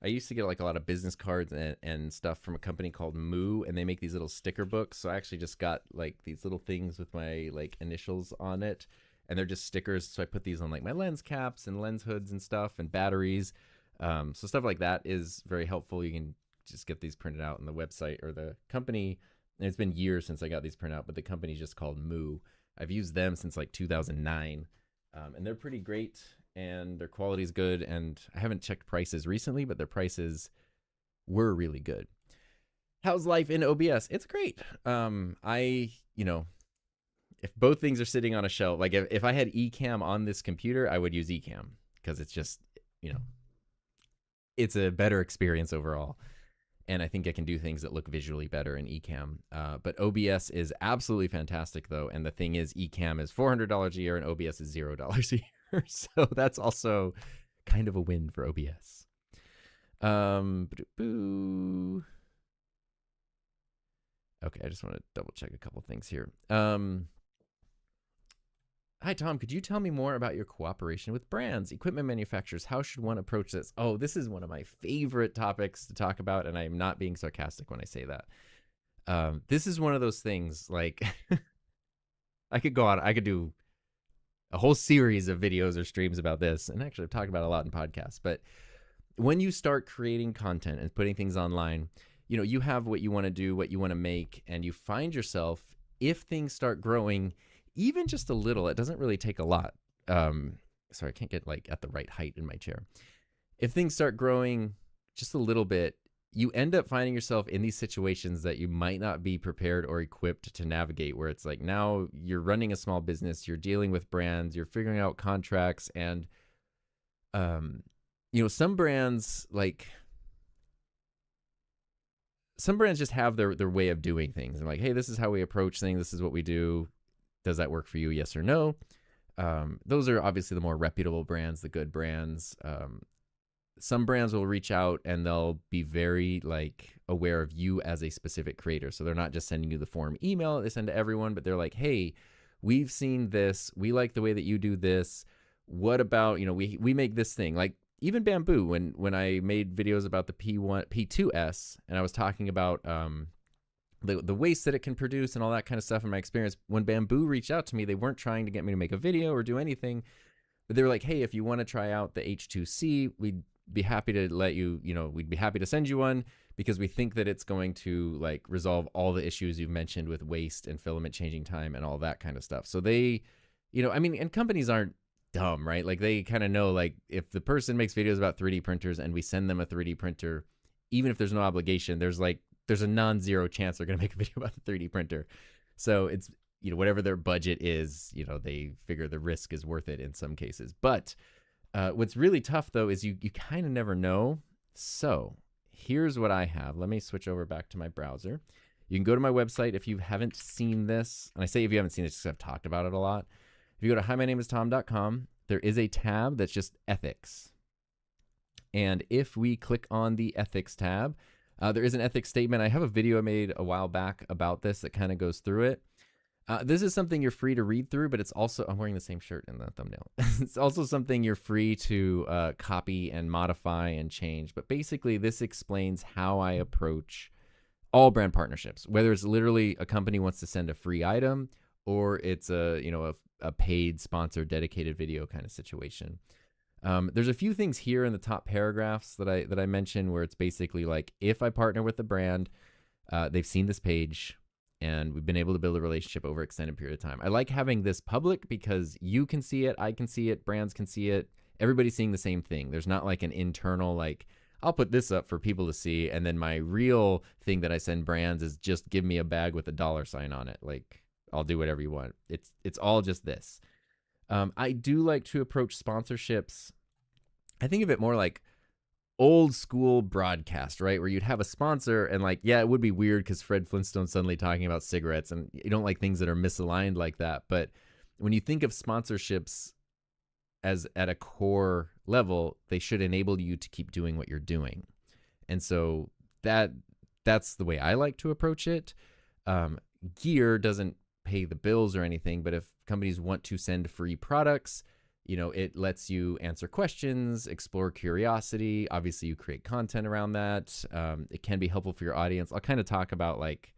used to get like a lot of business cards and stuff from a company called Moo, and they make these little sticker books. So I actually just got like these little things with my like initials on it, and they're just stickers. So I put these on like my lens caps and lens hoods and stuff and batteries. So stuff like that is very helpful. You can just get these printed out on the website or the company. And it's been years since I got these printed out, but the company's just called Moo. I've used them since like 2009. And they're pretty great, and their quality is good. And I haven't checked prices recently, but their prices were really good. How's life in OBS? It's great. You know, if both things are sitting on a shelf, like if I had Ecamm on this computer, I would use Ecamm because it's just, you know, it's a better experience overall. And I think I can do things that look visually better in Ecamm. But OBS is absolutely fantastic, though. And the thing is, Ecamm is $400 a year, and OBS is $0 a year. So that's also kind of a win for OBS. Okay, I just want to double check a couple things here. Hi, Tom. Could you tell me more about your cooperation with brands, equipment manufacturers? How should one approach this? Oh, this is one of my favorite topics to talk about, and I'm not being sarcastic when I say that. This is one of those things, like, I could do a whole series of videos or streams about this, and actually I've talked about it a lot in podcasts, but when you start creating content and putting things online, you know, you have what you want to do, what you want to make, and you find yourself, if things start growing even just a little, it doesn't really take a lot. Sorry, I can't get like at the right height in my chair. If things start growing just a little bit, you end up finding yourself in these situations that you might not be prepared or equipped to navigate, where it's like now you're running a small business, you're dealing with brands, you're figuring out contracts, and you know, some brands just have their way of doing things, and like, hey, this is how we approach things, this is what we do. Does that work for you? Yes or no? Those are obviously the more reputable brands, the good brands. Some brands will reach out and they'll be very like aware of you as a specific creator. So they're not just sending you the form email that they send to everyone, but they're like, hey, we've seen this. We like the way that you do this. What about, you know, we make this thing. Like even Bamboo, when I made videos about the P2S, and I was talking about the waste that it can produce and all that kind of stuff in my experience, when Bamboo reached out to me, they weren't trying to get me to make a video or do anything, but they were like, hey, if you want to try out the H2C, we'd be happy to let you, you know, we'd be happy to send you one because we think that it's going to like resolve all the issues you've mentioned with waste and filament changing time and all that kind of stuff. So they, you know, I mean, and companies aren't dumb, right? Like they kind of know, like if the person makes videos about 3D printers and we send them a 3D printer, even if there's no obligation, there's a non-zero chance they're going to make a video about the 3D printer. So it's, you know, whatever their budget is, you know, they figure the risk is worth it in some cases. But what's really tough, though, is you kind of never know. So here's what I have. Let me switch over back to my browser. You can go to my website if you haven't seen this. And I say if you haven't seen it because I've talked about it a lot. If you go to himynameistom.com, there is a tab that's just ethics. And if we click on the ethics tab, there is an ethics statement. I have a video I made a while back about this that kind of goes through it. This is something you're free to read through, but it's also, I'm wearing the same shirt in the thumbnail. It's also something you're free to copy and modify and change. But basically, this explains how I approach all brand partnerships, whether it's literally a company wants to send a free item or it's a paid sponsored dedicated video kind of situation. There's a few things here in the top paragraphs that I mentioned where it's basically like, if I partner with the brand, they've seen this page and we've been able to build a relationship over an extended period of time. I like having this public because you can see it, I can see it, brands can see it, everybody's seeing the same thing. There's not like an internal, like, I'll put this up for people to see, and then my real thing that I send brands is just give me a bag with a $sign on it. Like, I'll do whatever you want. It's all just this. I do like to approach sponsorships. I think of it more like old school broadcast, right? Where you'd have a sponsor and like, yeah, it would be weird because Fred Flintstone's suddenly talking about cigarettes and you don't like things that are misaligned like that. But when you think of sponsorships as at a core level, they should enable you to keep doing what you're doing. And so that's the way I like to approach it. Gear doesn't pay the bills or anything, but if companies want to send free products, it lets you answer questions, explore curiosity. Obviously, you create content around that. It can be helpful for your audience. I'll kind of talk about like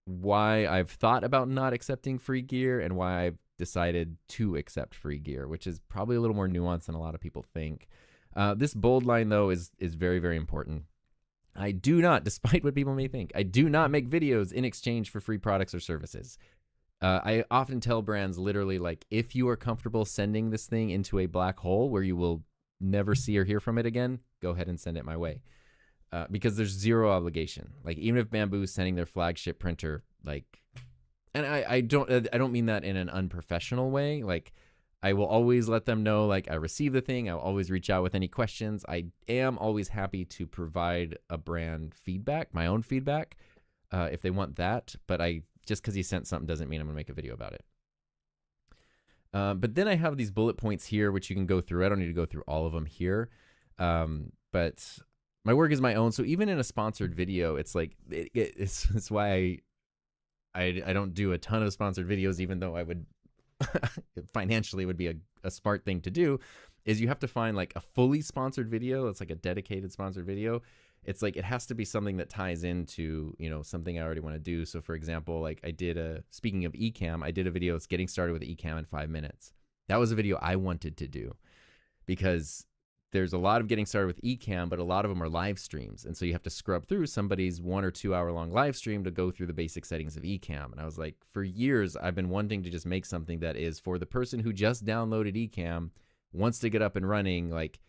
why I've thought about not accepting free gear and why I've decided to accept free gear, which is probably a little more nuanced than a lot of people think. This bold line, though, is very, very important. I do not, despite what people may think, I do not make videos in exchange for free products or services. I often tell brands literally, like, if you are comfortable sending this thing into a black hole where you will never see or hear from it again, go ahead and send it my way. Because there's zero obligation. Like, even if Bamboo's sending their flagship printer, like, and I don't mean that in an unprofessional way. Like, I will always let them know, like, I received the thing. I'll always reach out with any questions. I am always happy to provide a brand feedback, my own feedback, if they want that. But just because he sent something doesn't mean I'm going to make a video about it. But then I have these bullet points here, which you can go through. I don't need to go through all of them here. But my work is my own. So even in a sponsored video, it's like, it's why I don't do a ton of sponsored videos, even though I would financially would be a smart thing to do, is you have to find like a fully sponsored video. It's like a dedicated sponsored video. It's like, it has to be something that ties into, something I already want to do. So for example, like speaking of Ecamm, I did a video. It's getting started with Ecamm in 5 minutes. That was a video I wanted to do because there's a lot of getting started with Ecamm, but a lot of them are live streams. And so you have to scrub through somebody's 1 or 2 hour long live stream to go through the basic settings of Ecamm. And I was like, for years, I've been wanting to just make something that is for the person who just downloaded Ecamm, wants to get up and running. Like,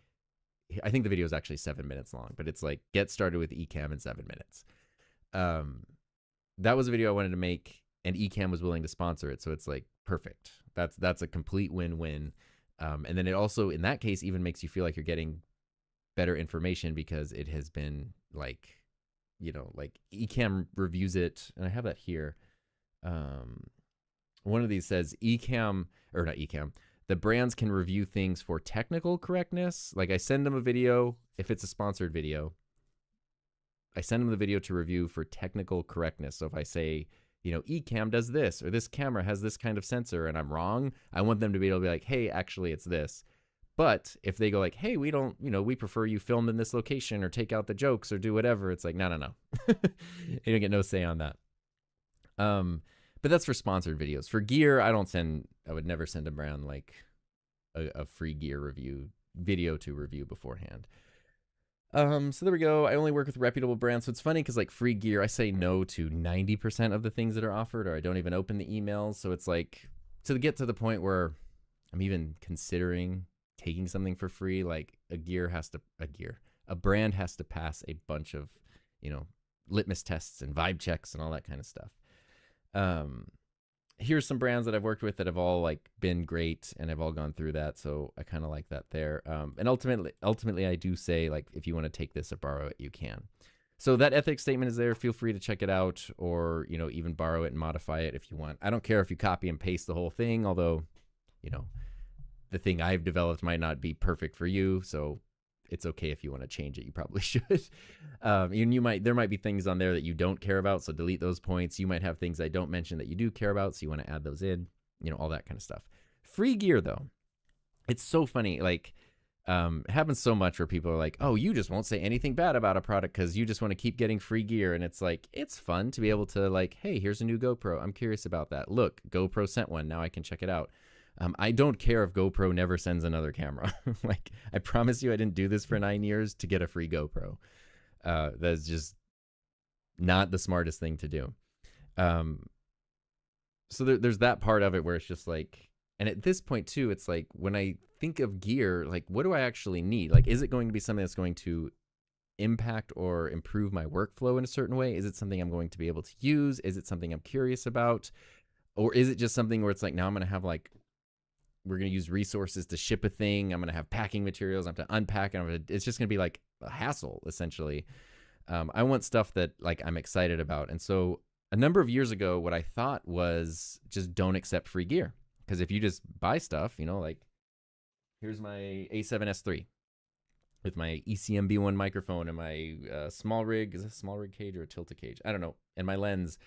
I think the video is actually 7 minutes long, but it's like, get started with Ecamm in 7 minutes. That was a video I wanted to make, and Ecamm was willing to sponsor it. So it's like, perfect. That's a complete win-win. And then it also, in that case, even makes you feel like you're getting better information because it has been like, like Ecamm reviews it. And I have that here. One of these says Ecamm, or not Ecamm, the brands can review things for technical correctness. Like, I send them a video, if it's a sponsored video, I send them the video to review for technical correctness. So if I say, Ecamm does this, or this camera has this kind of sensor, and I'm wrong, I want them to be able to be like, hey, actually it's this. But if they go like, hey, we don't, we prefer you filmed in this location, or take out the jokes, or do whatever, it's like, no. You don't get no say on that. But that's for sponsored videos. For gear, I would never send a brand like a free gear video to review beforehand. So there we go. I only work with reputable brands. So it's funny because like free gear, I say no to 90% of the things that are offered, or I don't even open the emails. So it's like, to get to the point where I'm even considering taking something for free, like a brand has to pass a bunch of, litmus tests and vibe checks and all that kind of stuff. Here's some brands that I've worked with that have all like been great, and I've all gone through that. So I kind of like that there. And ultimately I do say, like, if you want to take this or borrow it, you can. So that ethics statement is there. Feel free to check it out, or, even borrow it and modify it if you want. I don't care if you copy and paste the whole thing, although, the thing I've developed might not be perfect for you. So it's okay if you want to change it. You probably should. There might be things on there that you don't care about, so delete those points. You might have things I don't mention that you do care about, so you want to add those in, all that kind of stuff. Free gear, though, it's so funny. Like, It happens so much where people are like, oh, you just won't say anything bad about a product because you just want to keep getting free gear. And it's like, it's fun to be able to like, hey, here's a new GoPro. I'm curious about that. Look, GoPro sent one. Now I can check it out. I don't care if GoPro never sends another camera. Like, I promise you I didn't do this for 9 years to get a free GoPro. That's just not the smartest thing to do. So there's that part of it where it's just like, and at this point too, it's like when I think of gear, like what do I actually need? Like, is it going to be something that's going to impact or improve my workflow in a certain way? Is it something I'm going to be able to use? Is it something I'm curious about? Or is it just something where it's like, now I'm going to have like, we're going to use resources to ship a thing. I'm going to have packing materials. I'm going to unpack it. It's just going to be like a hassle, essentially. I want stuff that like I'm excited about. And so a number of years ago, what I thought was just don't accept free gear. Because if you just buy stuff, you know, like here's my A7S III with my ECM B1 microphone and my small rig. Is it a small rig cage or a tilted cage? I don't know. And my lens.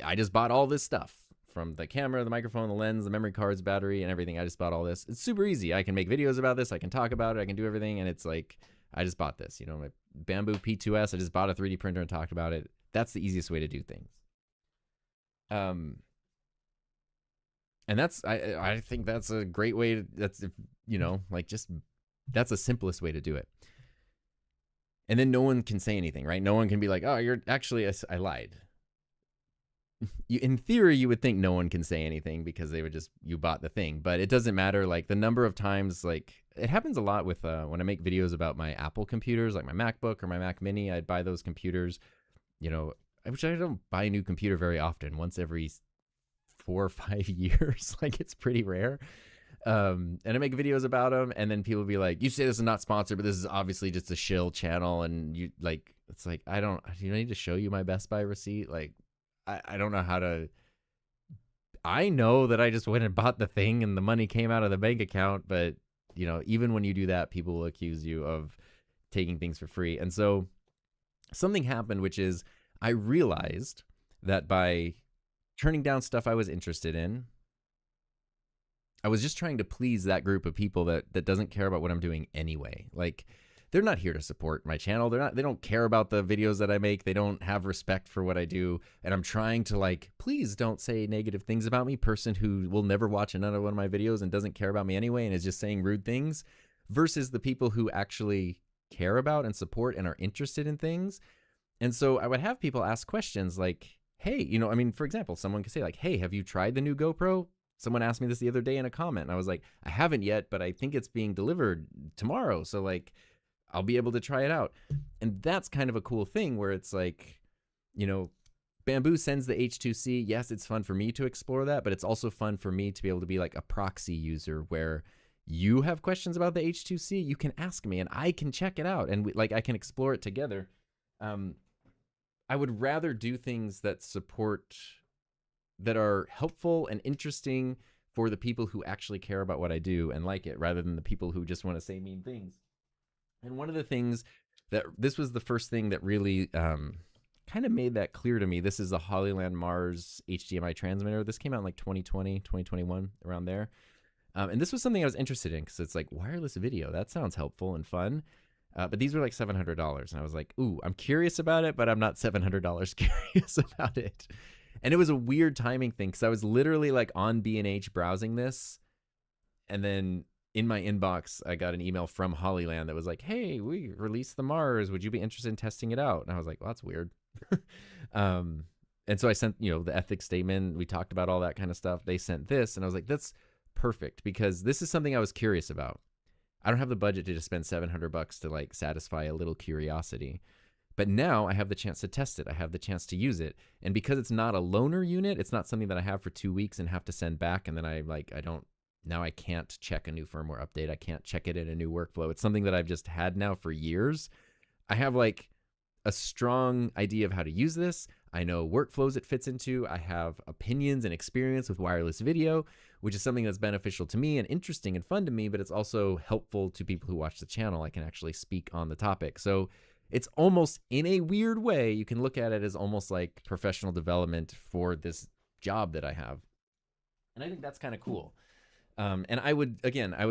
I just bought all this stuff. From the camera, the microphone, the lens, the memory cards, battery, and everything. I just bought all this. It's super easy. I can make videos about this. I can talk about it. I can do everything. And it's like, I just bought this. You know, my Bamboo P2S. I just bought a 3D printer and talked about it. That's the easiest way to do things. And that's, I think that's a great way to, that's, you know, like just, that's the simplest way to do it. And then no one can say anything, right? No one can be like, oh, you're actually, I lied. In theory, you would think no one can say anything because they would just, you bought the thing, but it doesn't matter. Like the number of times, like it happens a lot with when I make videos about my Apple computers, like my MacBook or my Mac Mini. I'd buy those computers, you know, which I don't buy a new computer very often, once every 4 or 5 years. Like it's pretty rare. And I make videos about them, and then people be like, you say this is not sponsored, but this is obviously just a shill channel. And you like, it's like, do you need to show you my Best Buy receipt? Like, I don't know how to, I know that I just went and bought the thing and the money came out of the bank account, but you know, even when you do that, people will accuse you of taking things for free. And so something happened, which is I realized that by turning down stuff I was interested in, I was just trying to please that group of people that doesn't care about what I'm doing anyway. Like, they're not here to support my channel. They don't care about the videos that I make. They don't have respect for what I do. And I'm trying to like, please don't say negative things about me, person who will never watch another one of my videos and doesn't care about me anyway and is just saying rude things, versus the people who actually care about and support and are interested in things. And so I would have people ask questions like, hey, you know, I mean, for example, someone could say like, hey, have you tried the new GoPro? Someone asked me this the other day in a comment, and I was like, I haven't yet, but I think it's being delivered tomorrow. So like, I'll be able to try it out. And that's kind of a cool thing where it's like, you know, Bamboo sends the H2C. Yes, it's fun for me to explore that, but it's also fun for me to be able to be like a proxy user where you have questions about the H2C, you can ask me and I can check it out and I can explore it together. I would rather do things that support, that are helpful and interesting for the people who actually care about what I do and like it, rather than the people who just want to say mean things. And one of the things that, this was the first thing that really kind of made that clear to me. This is the Hollyland Mars HDMI transmitter. This came out in like 2020, 2021, around there. And this was something I was interested in because it's like wireless video. That sounds helpful and fun. But these were like $700. And I was like, ooh, I'm curious about it, but I'm not $700 curious about it. And it was a weird timing thing because I was literally like on B&H browsing this. And then in my inbox, I got an email from Hollyland that was like, hey, we released the Mars. Would you be interested in testing it out? And I was like, well, that's weird. And so I sent, you know, the ethics statement. We talked about all that kind of stuff. They sent this, and I was like, that's perfect because this is something I was curious about. I don't have the budget to just spend $700 to like satisfy a little curiosity. But now I have the chance to test it. I have the chance to use it. And because it's not a loaner unit, it's not something that I have for 2 weeks and have to send back. And then now I can't check a new firmware update. I can't check it in a new workflow. It's something that I've just had now for years. I have like a strong idea of how to use this. I know workflows it fits into. I have opinions and experience with wireless video, which is something that's beneficial to me and interesting and fun to me, but it's also helpful to people who watch the channel. I can actually speak on the topic. So it's almost, in a weird way, you can look at it as almost like professional development for this job that I have. And I think that's kind of cool. And I would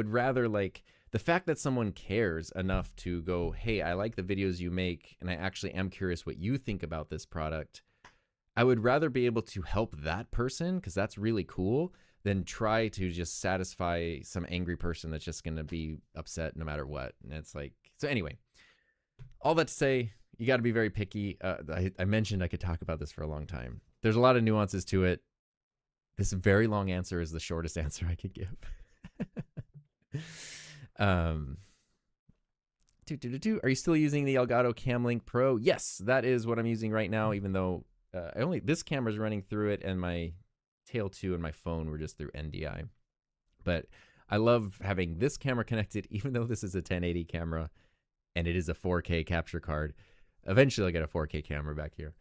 rather like, the fact that someone cares enough to go, hey, I like the videos you make, and I actually am curious what you think about this product. I would rather be able to help that person, because that's really cool, than try to just satisfy some angry person that's just going to be upset no matter what. And it's like, so anyway, all that to say, you got to be very picky. I mentioned I could talk about this for a long time. There's a lot of nuances to it. This very long answer is the shortest answer I could give. Are you still using the Elgato Camlink Pro? Yes, that is what I'm using right now, even though this camera's running through it, and my Tail 2 and my phone were just through NDI. But I love having this camera connected, even though this is a 1080 camera and it is a 4K capture card. Eventually I'll get a 4K camera back here.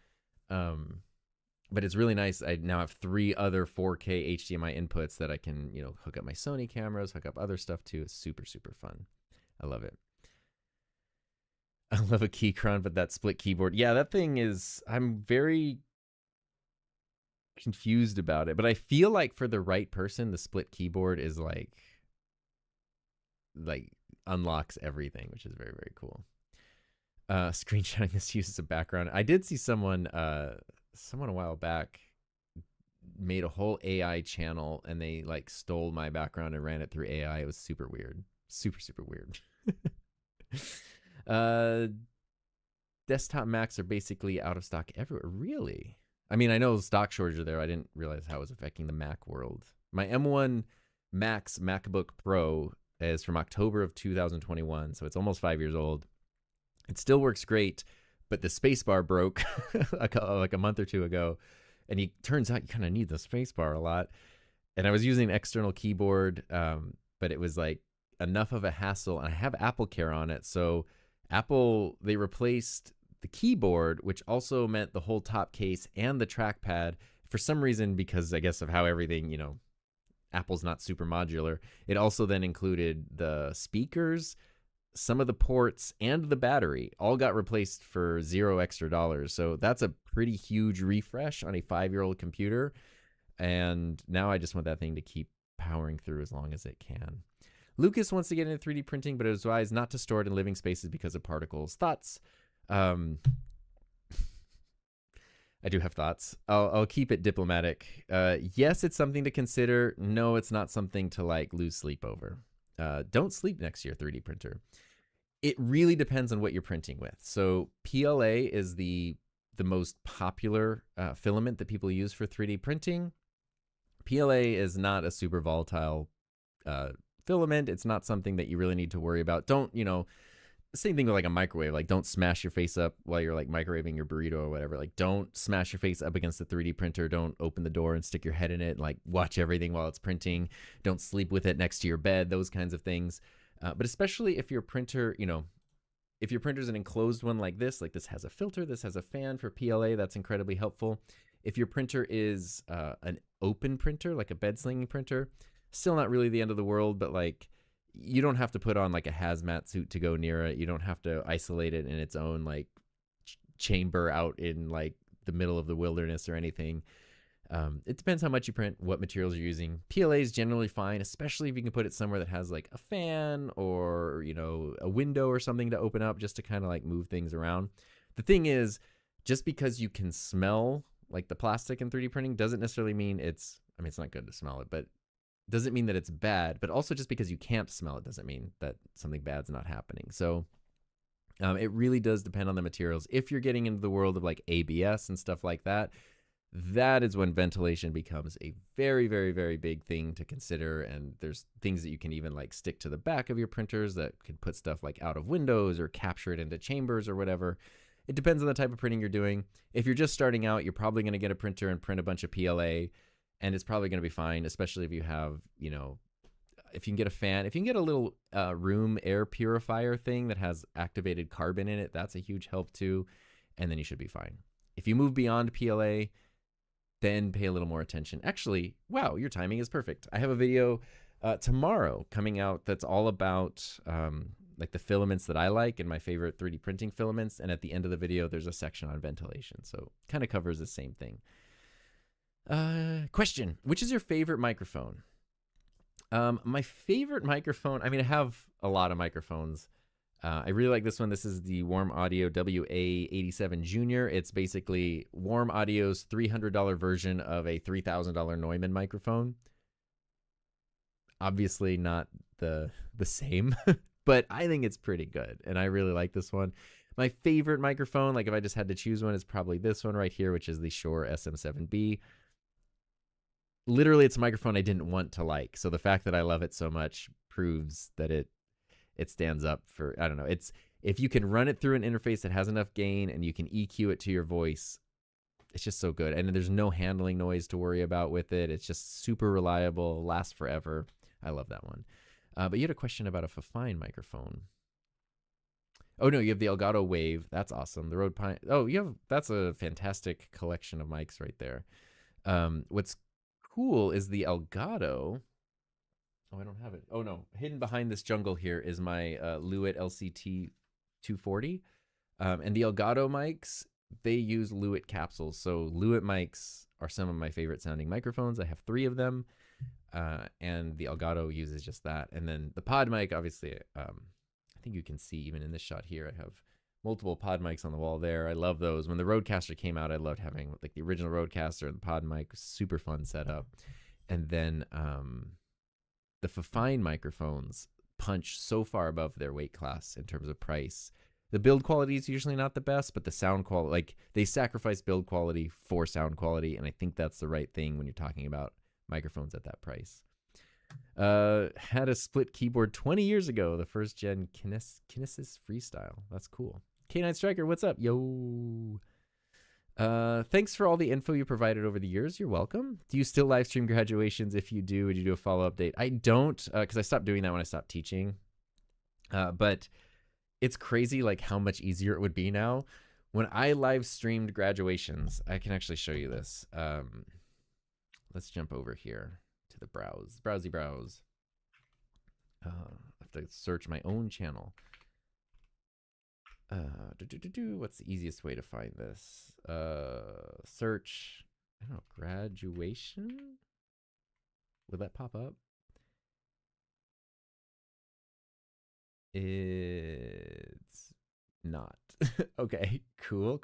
But it's really nice. I now have 3 other 4K HDMI inputs that I can, hook up my Sony cameras, hook up other stuff too. It's super, super fun. I love it. I love a Keychron, but that split keyboard. Yeah, that thing is, I'm very confused about it, but I feel like for the right person, the split keyboard is like unlocks everything, which is very, very cool. Screenshotting this uses a background. I did see someone a while back made a whole AI channel, and they like stole my background and ran it through AI. It was super weird. Super, super weird. Desktop Macs are basically out of stock everywhere. Really? I mean, I know stock shortage are there. I didn't realize how it was affecting the Mac world. My M1 Max MacBook Pro is from October of 2021, so it's almost 5 years old. It still works great, but the spacebar broke like a month or two ago, and it turns out you kind of need the spacebar a lot. And I was using an external keyboard, but it was like enough of a hassle, and I have Apple Care on it, so Apple, they replaced the keyboard, which also meant the whole top case and the trackpad. For some reason, because I guess of how everything, Apple's not super modular, it also then included the speakers, some of the ports, and the battery. All got replaced for $0 extra. So that's a pretty huge refresh on a 5-year-old computer. And now I just want that thing to keep powering through as long as it can. Lucas wants to get into 3D printing, but is advised not to store it in living spaces because of particles. Thoughts? I do have thoughts. I'll keep it diplomatic. Yes, it's something to consider. No, it's not something to like lose sleep over. Don't sleep next to your 3D printer. It really depends on what you're printing with. So PLA is the most popular filament that people use for 3D printing. PLA is not a super volatile filament. It's not something that you really need to worry about. Don't, same thing with like a microwave. Like, don't smash your face up while you're like microwaving your burrito or whatever. Like, don't smash your face up against the 3D printer. Don't open the door and stick your head in it. Like, watch everything while it's printing. Don't sleep with it next to your bed. Those kinds of things. But especially if your printer, if your printer's an enclosed one like this has a filter, this has a fan for PLA, that's incredibly helpful. If your printer is an open printer, like a bed slinging printer, still not really the end of the world, but like, you don't have to put on like a hazmat suit to go near it. You don't have to isolate it in its own like chamber out in like the middle of the wilderness or anything. It depends how much you print, what materials you're using. PLA is generally fine, especially if you can put it somewhere that has like a fan or, a window or something to open up just to kind of like move things around. The thing is, just because you can smell like the plastic in 3D printing doesn't necessarily mean it's not good to smell it, but doesn't mean that it's bad. But also just because you can't smell it doesn't mean that something bad's not happening. So it really does depend on the materials. If you're getting into the world of like ABS and stuff like that, that is when ventilation becomes a very, very, very big thing to consider. And there's things that you can even like stick to the back of your printers that could put stuff like out of windows or capture it into chambers or whatever. It depends on the type of printing you're doing. If you're just starting out, you're probably going to get a printer and print a bunch of PLA, and it's probably going to be fine, especially if you have, if you can get a fan, if you can get a little room air purifier thing that has activated carbon in it, that's a huge help too. And then you should be fine. If you move beyond PLA, then pay a little more attention. Actually, wow, your timing is perfect. I have a video tomorrow coming out that's all about like the filaments that I like and my favorite 3D printing filaments. And at the end of the video, there's a section on ventilation. So kind of covers the same thing. Question, which is your favorite microphone? My favorite microphone, I mean, I have a lot of microphones. I really like this one. This is the Warm Audio WA87 Junior. It's basically Warm Audio's $300 version of a $3,000 Neumann microphone. Obviously not the same, but I think it's pretty good, and I really like this one. My favorite microphone, like if I just had to choose one, is probably this one right here, which is the Shure SM7B. Literally, it's a microphone I didn't want to like, so the fact that I love it so much proves that it stands up for, I don't know. It's, if you can run it through an interface that has enough gain and you can EQ it to your voice, it's just so good. And there's no handling noise to worry about with it. It's just super reliable, lasts forever. I love that one. But you had a question about a Fifine microphone. Oh no, you have the Elgato Wave. That's awesome. The Rode Pine. Oh, that's a fantastic collection of mics right there. What's cool is the Elgato. Oh, I don't have it. Oh no, hidden behind this jungle here is my Lewitt LCT 240. And the Elgato mics, they use Lewitt capsules. So Lewitt mics are some of my favorite sounding microphones. I have 3 of them. And the Elgato uses just that. And then the pod mic, obviously, I think you can see even in this shot here, I have multiple pod mics on the wall there. I love those. When the Rodecaster came out, I loved having like the original Rodecaster and the pod mic. Super fun setup. And then the Fifine microphones punch so far above their weight class in terms of price. The build quality is usually not the best, but the sound quality, like they sacrifice build quality for sound quality. And I think that's the right thing when you're talking about microphones at that price. Had a split keyboard 20 years ago, the first gen Kinesis Freestyle. That's cool. K9 Striker, what's up? Yo. Thanks for all the info you provided over the years. You're welcome. Do you still live stream graduations? If you do, would you do a follow-up date? I don't, because I stopped doing that when I stopped teaching. But it's crazy like how much easier it would be now. When I live streamed graduations, I can actually show you this. Let's jump over here to the browse. I have to search my own channel. What's the easiest way to find this? Search, I don't know, graduation? Would that pop up? It's not. Okay, cool.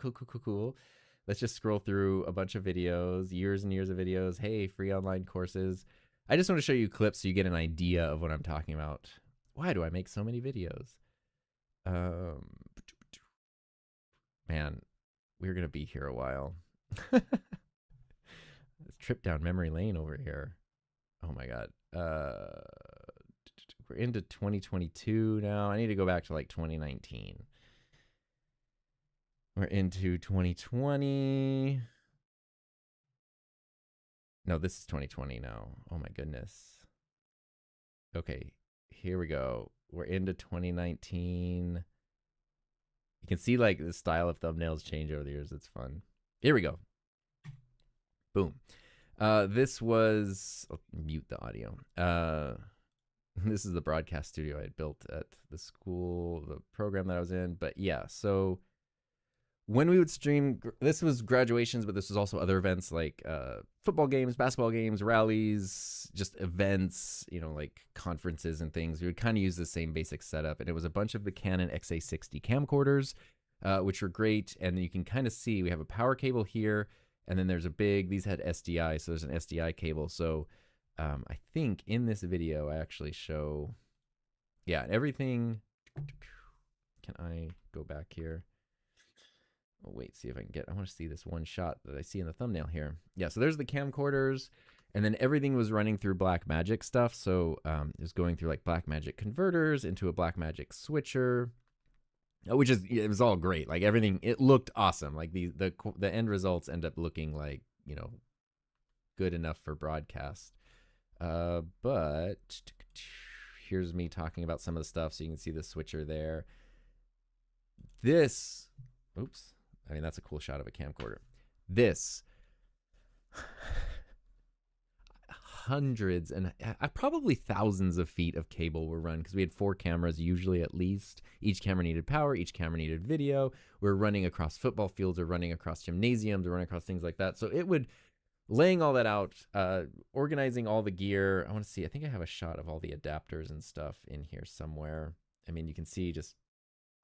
Let's just scroll through a bunch of videos, years and years of videos. Hey, free online courses. I just want to show you clips so you get an idea of what I'm talking about. Why do I make so many videos? Man, we're going to be here a while. Let's trip down memory lane over here. Oh my God. We're into 2022 now. I need to go back to like 2019. We're into 2020. No, this is 2020 now. Oh my goodness. Okay, here we go. We're into 2019. You can see like the style of thumbnails change over the years. It's fun. Here we go. Boom. This was, I'll mute the audio. This is the broadcast studio I had built at the school, the program that I was in. But yeah, so when we would stream, this was graduations, but this was also other events like football games, basketball games, rallies, just events, you know, like conferences and things. We would kind of use the same basic setup. And it was a bunch of the Canon XA60 camcorders, which were great. And you can kind of see we have a power cable here. And then there's a big, these had SDI, so there's an SDI cable. So I think in this video, I actually show, yeah, everything. Can I go back here? Oh, wait, see if I can get, I want to see this one shot that I see in the thumbnail here. Yeah, so there's the camcorders, and then everything was running through Blackmagic stuff. So it was going through like Blackmagic converters into a Blackmagic switcher, which is, it was all great. Like everything, it looked awesome. Like the end results end up looking like, you know, good enough for broadcast. But here's me talking about some of the stuff, so you can see the switcher there. This, oops. I mean, that's a cool shot of a camcorder. This, hundreds and probably thousands of feet of cable were run because we had 4 cameras, usually at least. Each camera needed power. Each camera needed video. We're running across football fields or running across gymnasiums or running across things like that. So it would laying all that out, organizing all the gear. I want to see. I think I have a shot of all the adapters and stuff in here somewhere. I mean, you can see just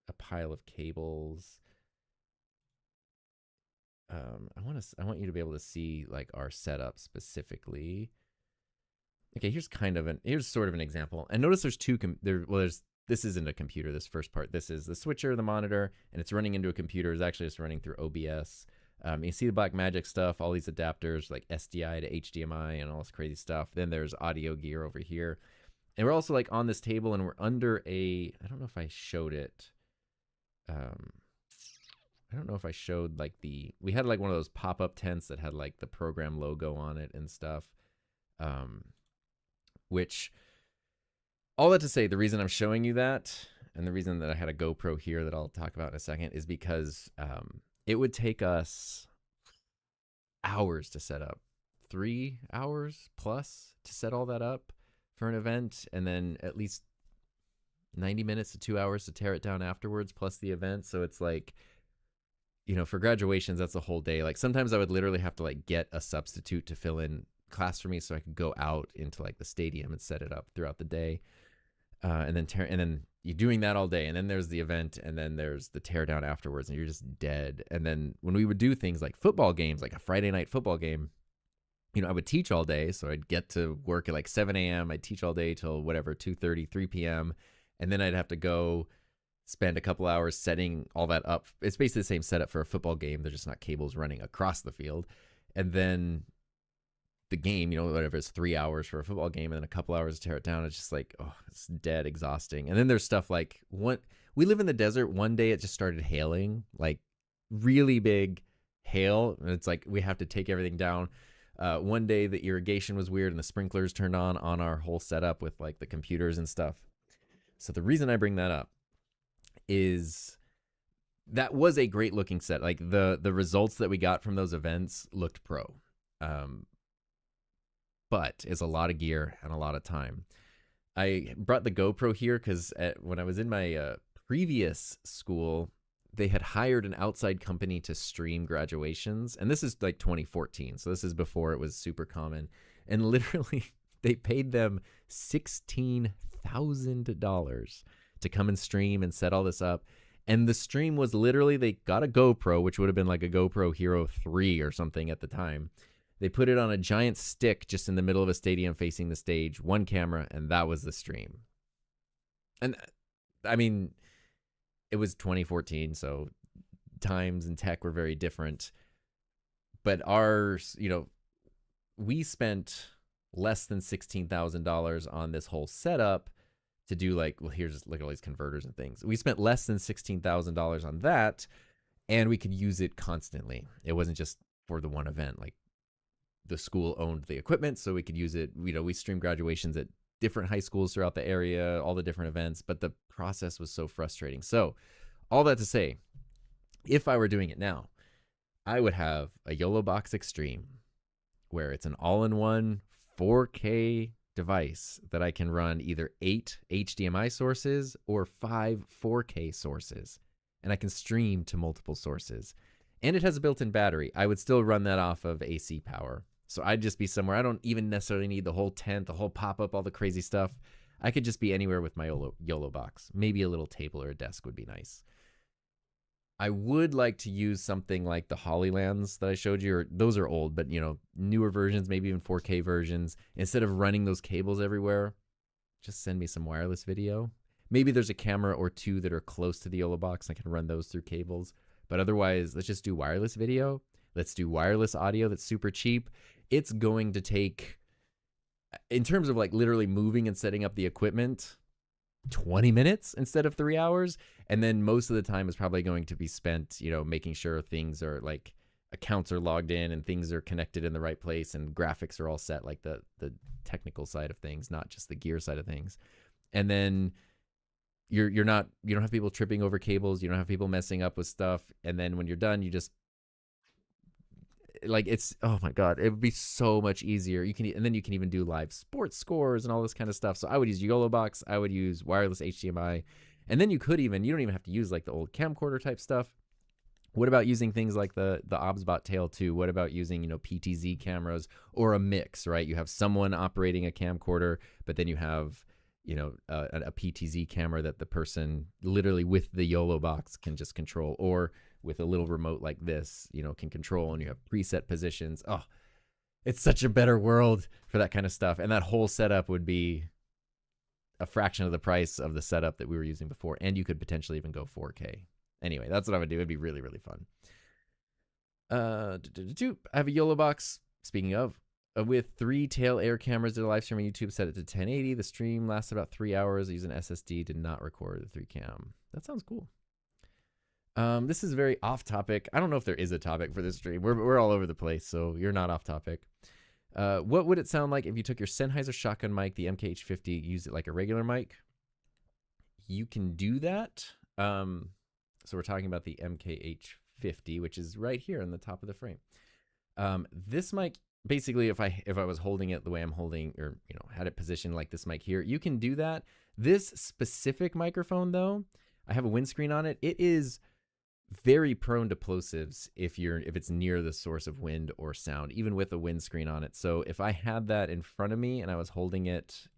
a pile of cables. I want you to be able to see like our setup specifically. Okay, here's sort of an example. And notice there's this isn't a computer, this first part. This is the switcher, the monitor, and it's running into a computer. It's actually just running through OBS. You see the Blackmagic stuff, all these adapters like SDI to HDMI and all this crazy stuff. Then there's audio gear over here. And we're also like on this table and we're under I don't know if I showed it. I don't know if I showed like we had like one of those pop-up tents that had like the program logo on it and stuff. Which, all that to say, the reason I'm showing you that, and the reason that I had a GoPro here that I'll talk about in a second, is because it would take us hours to set up. 3 hours plus to set all that up for an event, and then at least 90 minutes to 2 hours to tear it down afterwards, plus the event. So it's like, for graduations, that's a whole day. Like sometimes I would literally have to like get a substitute to fill in class for me so I could go out into like the stadium and set it up throughout the day. And then you're doing that all day, and then there's the event, and then there's the tear down afterwards, and you're just dead. And then when we would do things like football games, like a Friday night football game, I would teach all day, so I'd get to work at like 7 a.m. I'd teach all day till whatever, 2:30, 3 p.m. And then I'd have to go spend a couple hours setting all that up. It's basically the same setup for a football game. They're just not cables running across the field. And then the game, whatever, it's 3 hours for a football game and then a couple hours to tear it down. It's just like, oh, it's dead exhausting. And then there's stuff like we live in the desert. One day it just started hailing, like really big hail. And it's like, we have to take everything down. One day the irrigation was weird and the sprinklers turned on our whole setup with like the computers and stuff. So the reason I bring that up is that was a great looking set. Like the results that we got from those events looked pro. But it's a lot of gear and a lot of time. I brought the GoPro here because when I was in my previous school, they had hired an outside company to stream graduations. And this is like 2014. So this is before it was super common. And literally they paid them $16,000 to come and stream and set all this up. And the stream was literally, they got a GoPro, which would have been like a GoPro Hero 3 or something at the time. They put it on a giant stick just in the middle of a stadium facing the stage, one camera, and that was the stream. And I mean, it was 2014, so times and tech were very different. But we spent less than $16,000 on this whole setup to do look at all these converters and things. We spent less than $16,000 on that, and we could use it constantly. It wasn't just for the one event. Like, the school owned the equipment, so we could use it. We streamed graduations at different high schools throughout the area, all the different events, but the process was so frustrating. So all that to say, if I were doing it now, I would have a YOLO Box Extreme, where it's an all-in-one 4K device that I can run either 8 HDMI sources or 5 4K sources, and I can stream to multiple sources. And it has a built-in battery. I would still run that off of AC power. So I'd just be somewhere. I don't even necessarily need the whole tent, the whole pop-up, all the crazy stuff. I could just be anywhere with my YOLO box. Maybe a little table or a desk would be nice. I would like to use something like the Hollylands that I showed you. Those are old, but newer versions, maybe even 4K versions. Instead of running those cables everywhere, just send me some wireless video. Maybe there's a camera or two that are close to the YOLO box. I can run those through cables. But otherwise, let's just do wireless video. Let's do wireless audio that's super cheap. It's going to take, in terms of like literally moving and setting up the equipment, 20 minutes instead of 3 hours. And then most of the time is probably going to be spent, making sure things are like accounts are logged in and things are connected in the right place and graphics are all set, like the technical side of things, not just the gear side of things. And then you don't have people tripping over cables. You don't have people messing up with stuff. And then when you're done, you just oh my God, it would be so much easier. And then you can even do live sports scores and all this kind of stuff. So I would use YOLO box. I would use wireless HDMI. And then you don't even have to use like the old camcorder type stuff. What about using things like the OBSBot Tail 2? What about using, PTZ cameras or a mix, right? You have someone operating a camcorder, but then you have, a PTZ camera that the person literally with the YOLO box can just control, or with a little remote like this, can control, and you have preset positions. Oh, it's such a better world for that kind of stuff. And that whole setup would be a fraction of the price of the setup that we were using before. And you could potentially even go 4K. Anyway, that's what I would do. It'd be really, really fun. I have a YOLO box, speaking of, with 3 tail air cameras that are live streaming YouTube, set it to 1080. The stream lasted about 3 hours. I used an SSD, did not record the 3 cam. That sounds cool. This is very off topic. I don't know if there is a topic for this stream. We're all over the place, so you're not off topic. What would it sound like if you took your Sennheiser shotgun mic, the MKH50, used it like a regular mic? You can do that. So we're talking about the MKH50, which is right here on the top of the frame. This mic, basically, if I was holding it the way I'm holding, or had it positioned like this mic here, you can do that. This specific microphone, though, I have a windscreen on it. It is very prone to plosives if it's near the source of wind or sound, even with a windscreen on it. So if I had that in front of me and I was holding it,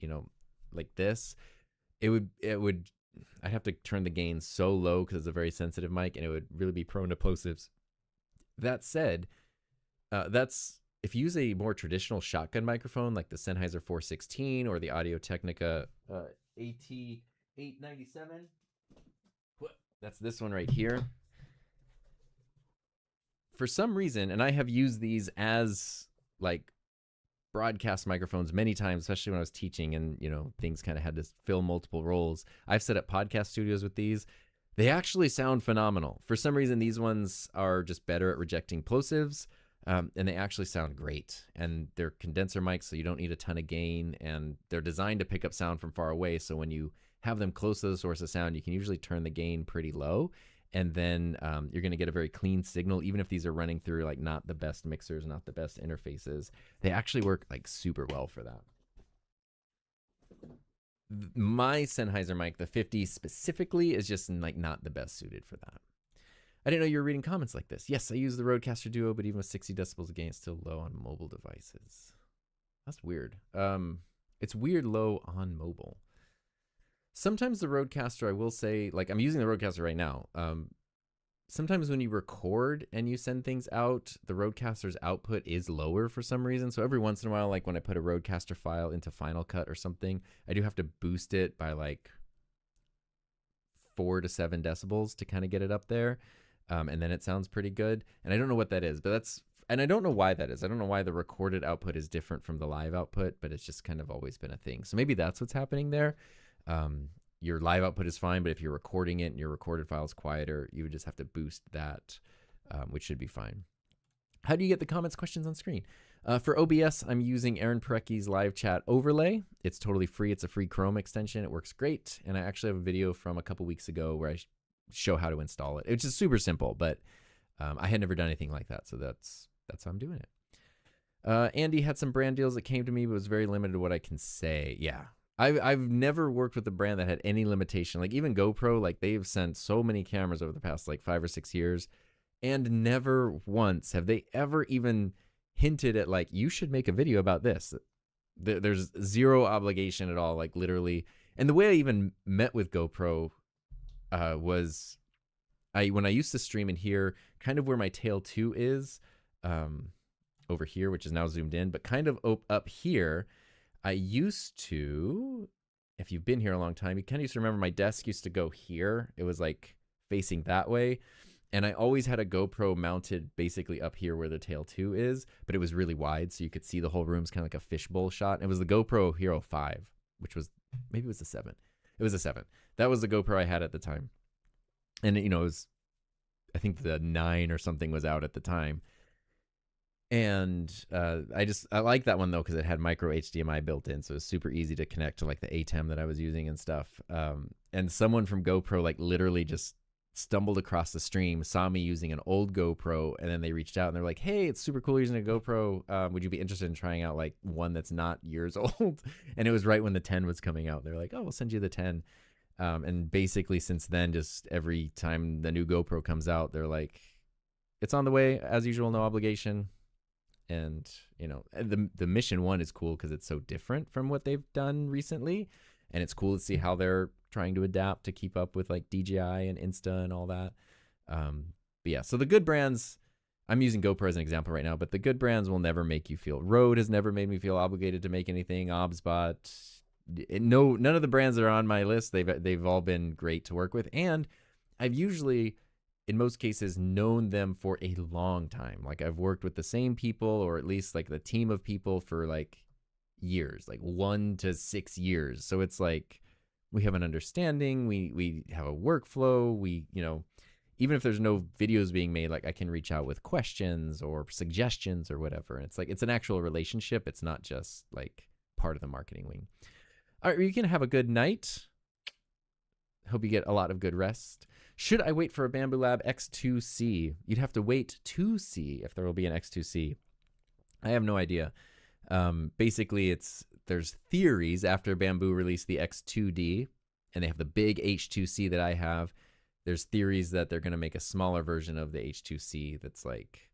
like this, I'd have to turn the gain so low because it's a very sensitive mic, and it would really be prone to plosives. That said, if you use a more traditional shotgun microphone like the Sennheiser 416 or the Audio-Technica AT897, that's this one right here. For some reason, and I have used these as like broadcast microphones many times, especially when I was teaching and, things kind of had to fill multiple roles. I've set up podcast studios with these. They actually sound phenomenal. For some reason, these ones are just better at rejecting plosives, and they actually sound great. And they're condenser mics, so you don't need a ton of gain, and they're designed to pick up sound from far away. So when you have them close to the source of sound, you can usually turn the gain pretty low, and then you're going to get a very clean signal, even if these are running through like not the best mixers, not the best interfaces. They actually work like super well for that. My Sennheiser mic, the 50 specifically, is just like not the best suited for that. I didn't know you were reading comments like this. Yes, I use the Rodecaster Duo, but even with 60 decibels of gain, it's still low on mobile devices. That's weird. It's weird low on mobile. Sometimes the Rodecaster, I will say, like I'm using the Rodecaster right now. Sometimes when you record and you send things out, the Rodecaster's output is lower for some reason. So every once in a while, like when I put a Rodecaster file into Final Cut or something, I do have to boost it by like 4 to 7 decibels to kind of get it up there. And then it sounds pretty good. And I don't know what that is, and I don't know why that is. I don't know why the recorded output is different from the live output, but it's just kind of always been a thing. So maybe that's what's happening there. Your live output is fine, but if you're recording it and your recorded file is quieter, you would just have to boost that, which should be fine. How do you get the comments, questions on screen? For OBS, I'm using Aaron Parecki's live chat overlay. It's totally free. It's a free Chrome extension. It works great. And I actually have a video from a couple weeks ago where I show how to install it. It's just super simple, but I had never done anything like that. So that's how I'm doing it. Andy had some brand deals that came to me, but was very limited to what I can say. Yeah. I've never worked with a brand that had any limitation. Like even GoPro, like they've sent so many cameras over the past like 5 or 6 years, and never once have they ever even hinted at like, you should make a video about this. There's zero obligation at all, like literally. And the way I even met with GoPro was when I used to stream in here, kind of where my Tail 2 is, over here, which is now zoomed in, but kind of up here. I used to, if you've been here a long time, you kind of used to remember my desk used to go here. It was like facing that way. And I always had a GoPro mounted basically up here where the Tail 2 is, but it was really wide, so you could see the whole room. It's kind of like a fishbowl shot. It was the GoPro Hero 5, which was, maybe it was the 7. It was a 7. That was the GoPro I had at the time. And, it was, I think the 9 or something was out at the time. And I like that one though, because it had micro HDMI built in, so it was super easy to connect to like the ATEM that I was using and stuff. And someone from GoPro like literally just stumbled across the stream, saw me using an old GoPro, and then they reached out and they're like, "Hey, it's super cool using a GoPro. Would you be interested in trying out like one that's not years old?" And it was right when the 10 was coming out. They're like, "Oh, we'll send you the 10." And basically since then, just every time the new GoPro comes out, they're like, it's on the way as usual, no obligation. And the mission one is cool because it's so different from what they've done recently, and it's cool to see how they're trying to adapt to keep up with like DJI and Insta and all that. But yeah, so the good brands, I'm using GoPro as an example right now, but the good brands will never make you feel. Rode has never made me feel obligated to make anything. Obsbot, no, none of the brands that are on my list, they've all been great to work with, and I've usually, in most cases, known them for a long time. Like I've worked with the same people, or at least like the team of people for like years, like 1 to 6 years. So it's like we have an understanding, we have a workflow, we, even if there's no videos being made, like I can reach out with questions or suggestions or whatever. And it's like, it's an actual relationship. It's not just like part of the marketing wing. All right, you can have a good night. Hope you get a lot of good rest. Should I wait for a Bambu Lab X2C? You'd have to wait to see if there will be an X2C. I have no idea. Basically, there's theories after Bambu released the X2D, and they have the big H2C that I have. There's theories that they're going to make a smaller version of the H2C that's like,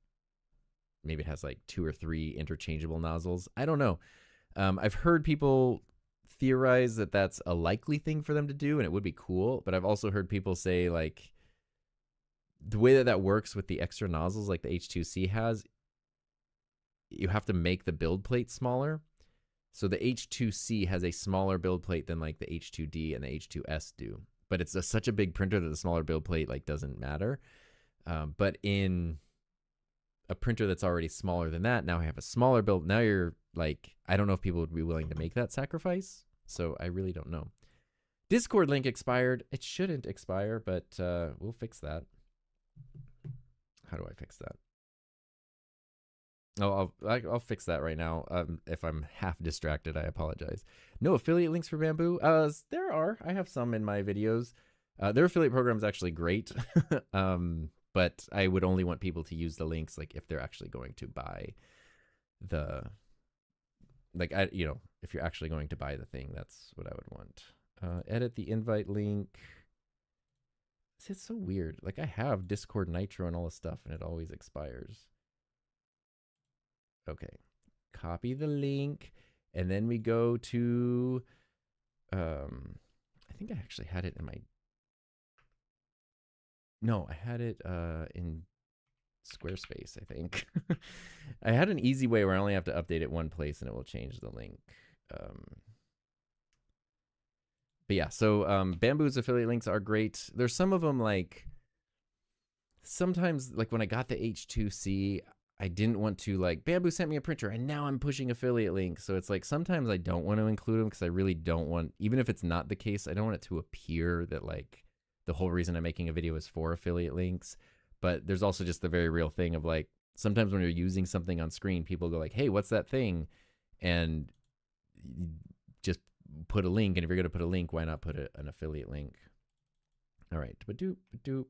maybe it has like 2 or 3 interchangeable nozzles. I don't know. I've heard people theorize that that's a likely thing for them to do, and it would be cool. But I've also heard people say like the way that works with the extra nozzles like the H2C has, you have to make the build plate smaller. So the H2C has a smaller build plate than like the H2D and the H2S do. But it's such a big printer that the smaller build plate like doesn't matter. But in a printer that's already smaller than that, now I have a smaller build. Now you're like, I don't know if people would be willing to make that sacrifice. So I really don't know. Discord link expired. It shouldn't expire, but we'll fix that. How do I fix that? Oh, I'll fix that right now. If I'm half distracted, I apologize. No affiliate links for Bambu. There are. I have some in my videos. Their affiliate program is actually great. But I would only want people to use the links like if they're actually going to buy the, like, if you're actually going to buy the thing, that's what I would want. Edit the invite link. It's so weird. Like I have Discord Nitro and all this stuff, and it always expires. Okay, copy the link, and then we go to, I think I actually had it in my, no, I had it in Squarespace, I think. I had an easy way where I only have to update it one place and it will change the link. But yeah, so Bambu's affiliate links are great. There's some of them like, sometimes like when I got the H2C, I didn't want to like, Bambu sent me a printer and now I'm pushing affiliate links. So it's like, sometimes I don't want to include them because I really don't want, even if it's not the case, I don't want it to appear that like the whole reason I'm making a video is for affiliate links. But there's also just the very real thing of like, sometimes when you're using something on screen, people go like, hey, what's that thing? And just put a link. And if you're going to put a link, why not put an affiliate link? All right, ba-doop, ba-doop.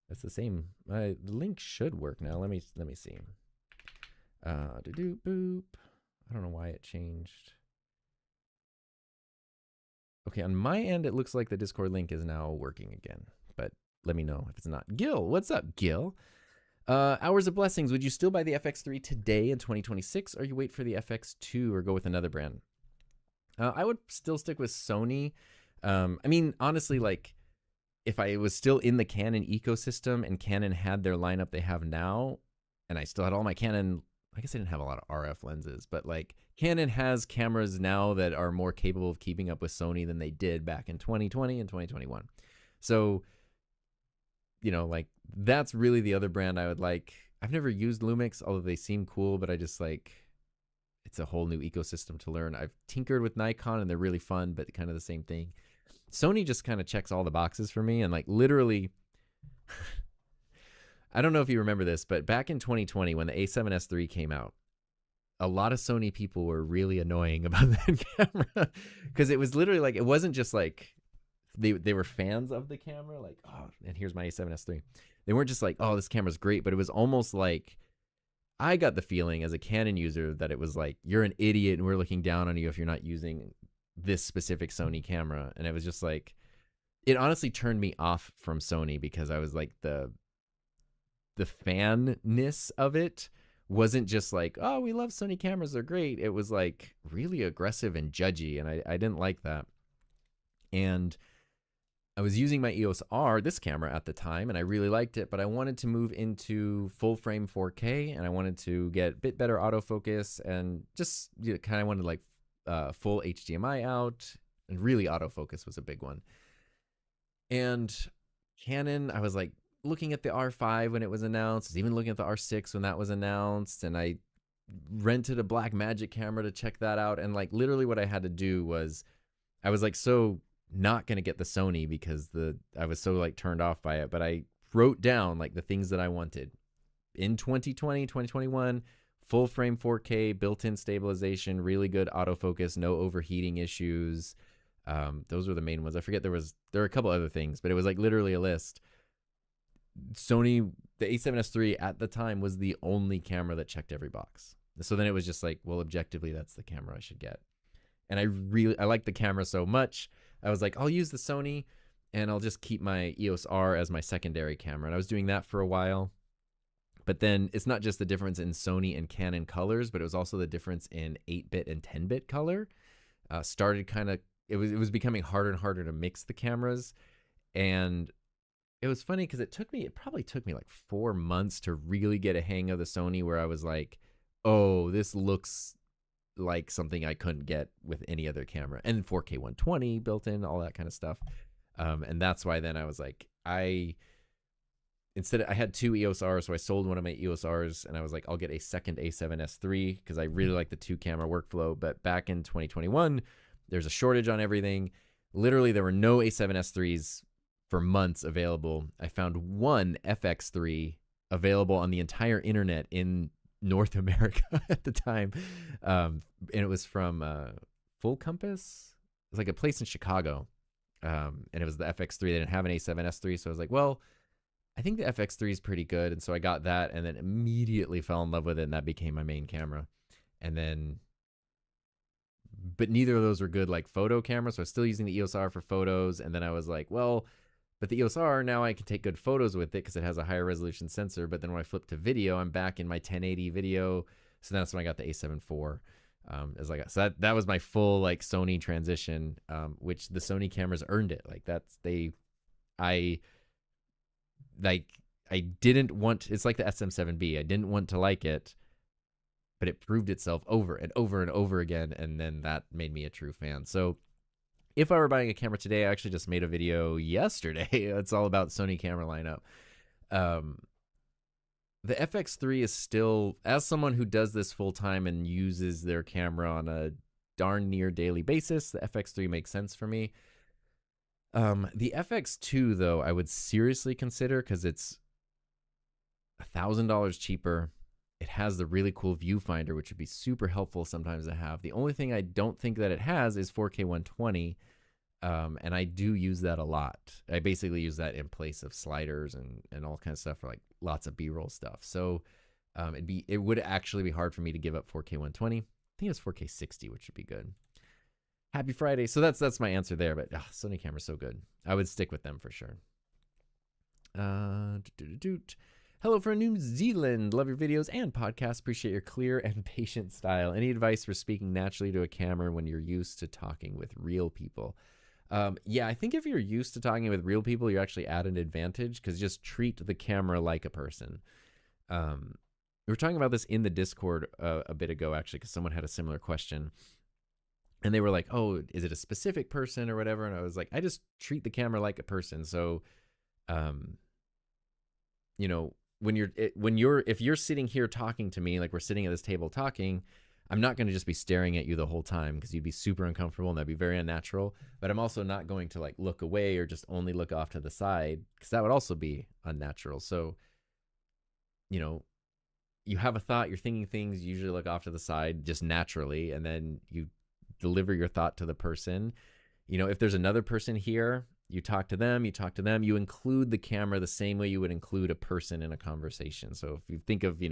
That's the same. The link should work now. Let me see. Do boop. I don't know why it changed. Okay, on my end, it looks like the Discord link is now working again. But let me know if it's not. Gil, what's up, Gil? Hours of Blessings. Would you still buy the FX3 today in 2026, or you wait for the FX2 or go with another brand? I would still stick with Sony. I mean, honestly, like, if I was still in the Canon ecosystem and Canon had their lineup they have now, and I still had all my Canon, I guess I didn't have a lot of RF lenses, but like Canon has cameras now that are more capable of keeping up with Sony than they did back in 2020 and 2021. So, like that's really the other brand I would like. I've never used Lumix, although they seem cool, but I just like, it's a whole new ecosystem to learn. I've tinkered with Nikon and they're really fun, but kind of the same thing. Sony just kind of checks all the boxes for me. And like literally, I don't know if you remember this, but back in 2020, when the A7S III came out, a lot of Sony people were really annoying about that camera. Because it was literally like, it wasn't just like, they were fans of the camera. Like, oh, and here's my A7S III. They weren't just like, oh, this camera's great. But it was almost like, I got the feeling as a Canon user that it was like, you're an idiot and we're looking down on you if you're not using this specific Sony camera. And it was just like, it honestly turned me off from Sony because I was like, the the fanness of it wasn't just like, oh, we love Sony cameras, they're great. It was like really aggressive and judgy, and I didn't like that. And I was using my EOS R, this camera at the time, and I really liked it, but I wanted to move into full frame 4K, and I wanted to get a bit better autofocus, and just kind of wanted like full HDMI out, and really autofocus was a big one. And Canon, I was like looking at the R5 when it was announced, I was even looking at the R6 when that was announced, and I rented a Blackmagic camera to check that out. And like literally what I had to do was, I was like so not going to get the Sony because I was so like turned off by it, but I wrote down like the things that I wanted in 2020, 2021, full frame 4K, built-in stabilization, really good autofocus, no overheating issues. Those were the main ones. I forget there were a couple other things, but it was like literally a list. Sony, the a7S III at the time was the only camera that checked every box. So then it was just like, well, objectively, that's the camera I should get. And I like the camera so much. I was like, I'll use the Sony and I'll just keep my EOS R as my secondary camera. And I was doing that for a while. But then it's not just the difference in Sony and Canon colors, but it was also the difference in 8-bit and 10-bit color. It was becoming harder and harder to mix the cameras. And it was funny because it probably took me like 4 months to really get a hang of the Sony, where I was like, oh, this looks like something I couldn't get with any other camera, and 4K 120 built in, all that kind of stuff. And that's why then I was like, I had 2 EOS Rs, so I sold one of my EOS Rs, and I was like, I'll get a second A7S III because I really like the 2-camera workflow. But back in 2021, there's a shortage on everything. Literally, there were no A7S IIIs for months available. I found one FX3 available on the entire internet in North America at the time, and it was from Full Compass. It was like a place in Chicago, and it was the FX3. They didn't have an A7S III, so I was like, well, I think the FX3 is pretty good, and so I got that, and then immediately fell in love with it, and that became my main camera. And then, but neither of those were good like photo cameras, so I was still using the EOS R for photos. And then I was like, well, but the EOS R, now I can take good photos with it because it has a higher resolution sensor. But then when I flip to video, I'm back in my 1080 video. So that's when I got the A7 IV. So that was my full like Sony transition, which the Sony cameras earned it. Like I didn't want, it's like the SM7B. I didn't want to like it, but it proved itself over and over and over again. And then that made me a true fan. So if I were buying a camera today, I actually just made a video yesterday. It's all about Sony camera lineup. The FX3 is still, as someone who does this full time and uses their camera on a darn near daily basis, the FX3 makes sense for me. The FX2 though, I would seriously consider because it's $1,000 cheaper. It has the really cool viewfinder, which would be super helpful sometimes to have. The only thing I don't think that it has is 4K 120, and I do use that a lot. I basically use that in place of sliders and all kinds of stuff for like lots of B-roll stuff. So it would actually be hard for me to give up 4K 120. I think it's 4K 60, which would be good. Happy Friday. So that's my answer there. But Sony camera's so good. I would stick with them for sure. Hello from New Zealand. Love your videos and podcasts. Appreciate your clear and patient style. Any advice for speaking naturally to a camera when you're used to talking with real people? Yeah, I think if you're used to talking with real people, you're actually at an advantage because just treat the camera like a person. We were talking about this in the Discord a bit ago, actually, because someone had a similar question. And they were like, oh, is it a specific person or whatever? And I was like, I just treat the camera like a person. So, if you're sitting here talking to me, like we're sitting at this table talking, I'm not going to just be staring at you the whole time because you'd be super uncomfortable and that'd be very unnatural. But I'm also not going to like look away or just only look off to the side because that would also be unnatural. So, you have a thought, you're thinking things, you usually look off to the side just naturally, and then you deliver your thought to the person. If there's another person here, you talk to them, you include the camera the same way you would include a person in a conversation. So if you think of,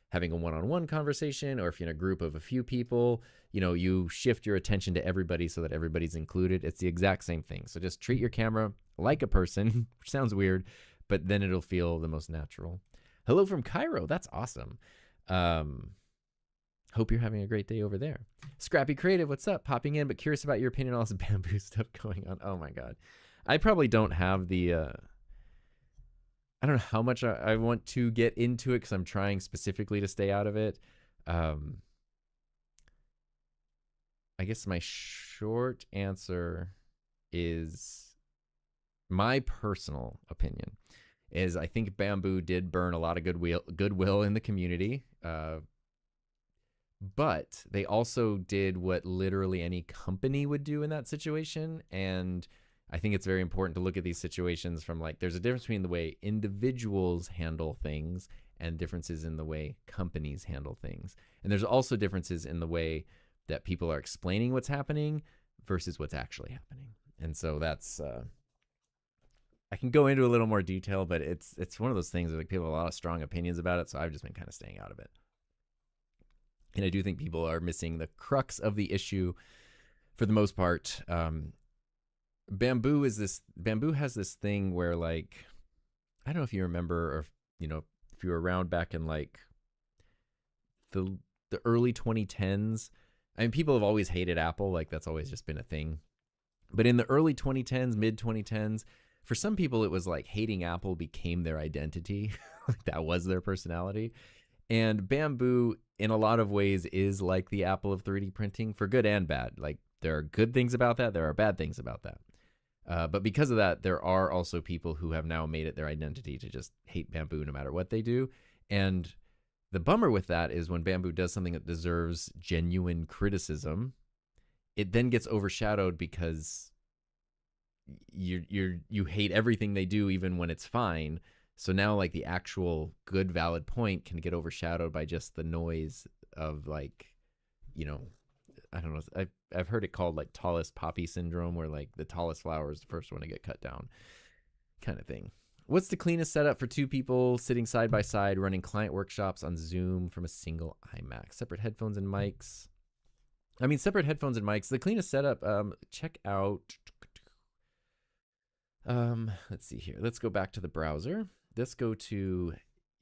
having a one-on-one conversation, or if you're in a group of a few people, you shift your attention to everybody so that everybody's included. It's the exact same thing. So just treat your camera like a person, which sounds weird, but then it'll feel the most natural. Hello from Cairo. That's awesome. Hope you're having a great day over there. Scrappy Creative, what's up? Popping in, but curious about your opinion on all this bamboo stuff going on. Oh my God. I probably don't have the, I don't know how much I want to get into it because I'm trying specifically to stay out of it. I guess my short answer is my personal opinion is I think bamboo did burn a lot of goodwill in the community. But they also did what literally any company would do in that situation. And I think it's very important to look at these situations from like, there's a difference between the way individuals handle things and differences in the way companies handle things. And there's also differences in the way that people are explaining what's happening versus what's actually happening. And so that's, I can go into a little more detail, but it's one of those things where like people have a lot of strong opinions about it. So I've just been kind of staying out of it. And I do think people are missing the crux of the issue for the most part. Bamboo has this thing where like, I don't know if you remember or, you know, if you were around back in like the early 2010s. I mean, people have always hated Apple. Like that's always just been a thing. But in the early 2010s, mid 2010s, for some people, it was like hating Apple became their identity. Like that was their personality. And bamboo, in a lot of ways, is like the Apple of 3D printing for good and bad. Like there are good things about that. There are bad things about that. But because of that, there are also people who have now made it their identity to just hate bamboo no matter what they do. And the bummer with that is when bamboo does something that deserves genuine criticism, it then gets overshadowed because you hate everything they do, even when it's fine. So now like the actual good valid point can get overshadowed by just the noise of like, you know, I don't know. I've heard it called like tallest poppy syndrome, where like the tallest flower is the first one to get cut down kind of thing. What's the cleanest setup for two people sitting side by side running client workshops on Zoom from a single iMac? Separate headphones and mics. I mean, separate headphones and mics. The cleanest setup, check out, let's see here. Let's go back to the browser. Let's go to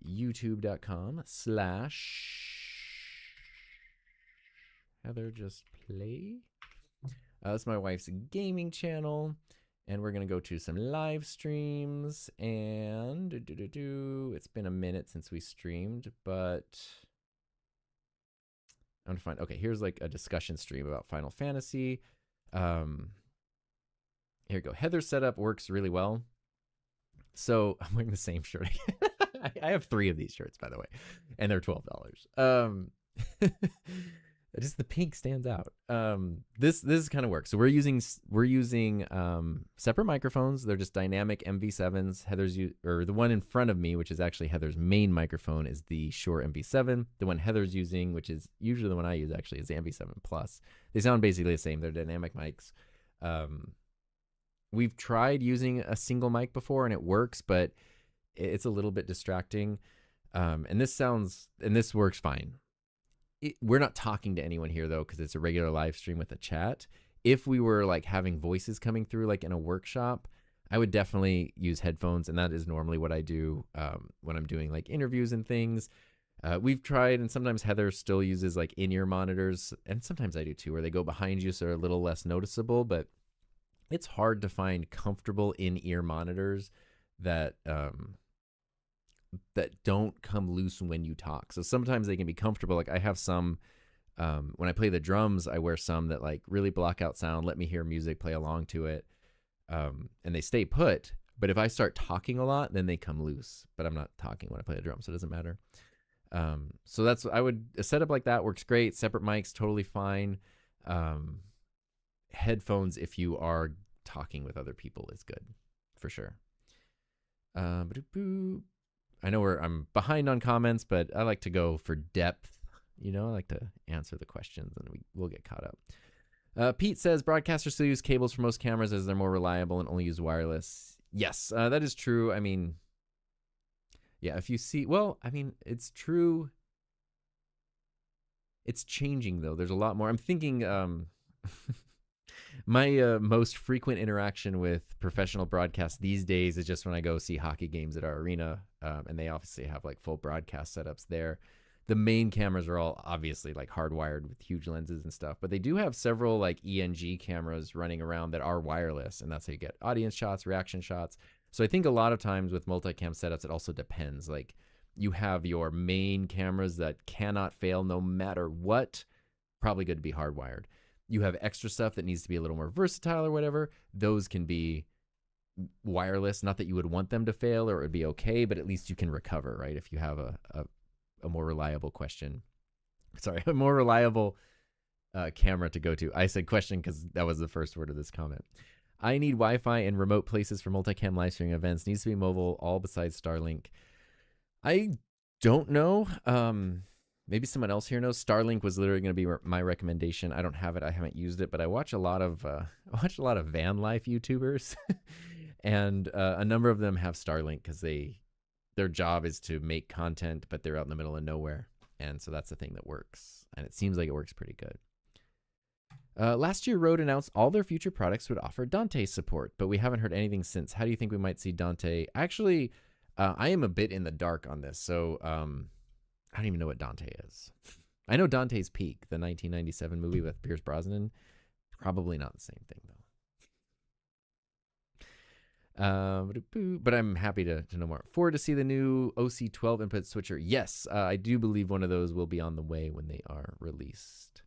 youtube.com/Heather Just Play. That's my wife's gaming channel. And we're going to go to some live streams. And it's been a minute since we streamed, but I'm going to find, okay, here's like a discussion stream about Final Fantasy. Here we go. Heather's setup works really well. So I'm wearing the same shirt. I have 3 of these shirts, by the way, and they're $12. Just the pink stands out. This kind of works. So we're using separate microphones. They're just dynamic MV7s. Or the one in front of me, which is actually Heather's main microphone, is the Shure MV7. The one Heather's using, which is usually the one I use, actually, is the MV7 Plus. They sound basically the same. They're dynamic mics. We've tried using a single mic before and it works, but it's a little bit distracting. And this works fine. We're not talking to anyone here though, because it's a regular live stream with a chat. If we were like having voices coming through like in a workshop, I would definitely use headphones. And that is normally what I do when I'm doing like interviews and things. We've tried, and sometimes Heather still uses like in-ear monitors, and sometimes I do too, where they go behind you so they're a little less noticeable, but it's hard to find comfortable in-ear monitors that don't come loose when you talk. So sometimes they can be comfortable. Like I have some, when I play the drums, I wear some that like really block out sound, let me hear music, play along to it. And they stay put, but if I start talking a lot, then they come loose, but I'm not talking when I play the drums, so it doesn't matter. So a setup like that works great. Separate mics, totally fine. Headphones, if you are talking with other people, is good for sure. I know I'm behind on comments, but I like to go for depth. You know, I like to answer the questions, and we'll get caught up. Pete says broadcasters still use cables for most cameras as they're more reliable and only use wireless. Yes, that is true. I mean, yeah, if you see, well, I mean, it's true. It's changing though. There's a lot more. I'm thinking, my most frequent interaction with professional broadcasts these days is just when I go see hockey games at our arena. and they obviously have like full broadcast setups there. The main cameras are all obviously like hardwired with huge lenses and stuff, but they do have several like ENG cameras running around that are wireless, and that's how you get audience shots, reaction shots. So I think a lot of times with multicam setups, it also depends. Like you have your main cameras that cannot fail no matter what, probably good to be hardwired. You have extra stuff that needs to be a little more versatile or whatever. Those can be wireless. Not that you would want them to fail or it would be okay, but at least you can recover, right? If you have a more reliable a more reliable camera to go to. I said question because that was the first word of this comment. I need Wi-Fi in remote places for multicam live streaming events. Needs to be mobile, all besides Starlink. I don't know. Maybe someone else here knows. Starlink was literally going to be my recommendation. I don't have it. I haven't used it, but I watch a lot of van life YouTubers, and a number of them have Starlink because their job is to make content, but they're out in the middle of nowhere, and so that's the thing that works, and it seems like it works pretty good. Last year, Rode announced all their future products would offer Dante support, but we haven't heard anything since. How do you think we might see Dante? Actually, I am a bit in the dark on this, so I don't even know what Dante is. I know Dante's Peak, the 1997 movie with Pierce Brosnan. Probably not the same thing, though. But I'm happy to know more. Forward to see the new OC12 input switcher. Yes, I do believe one of those will be on the way when they are released.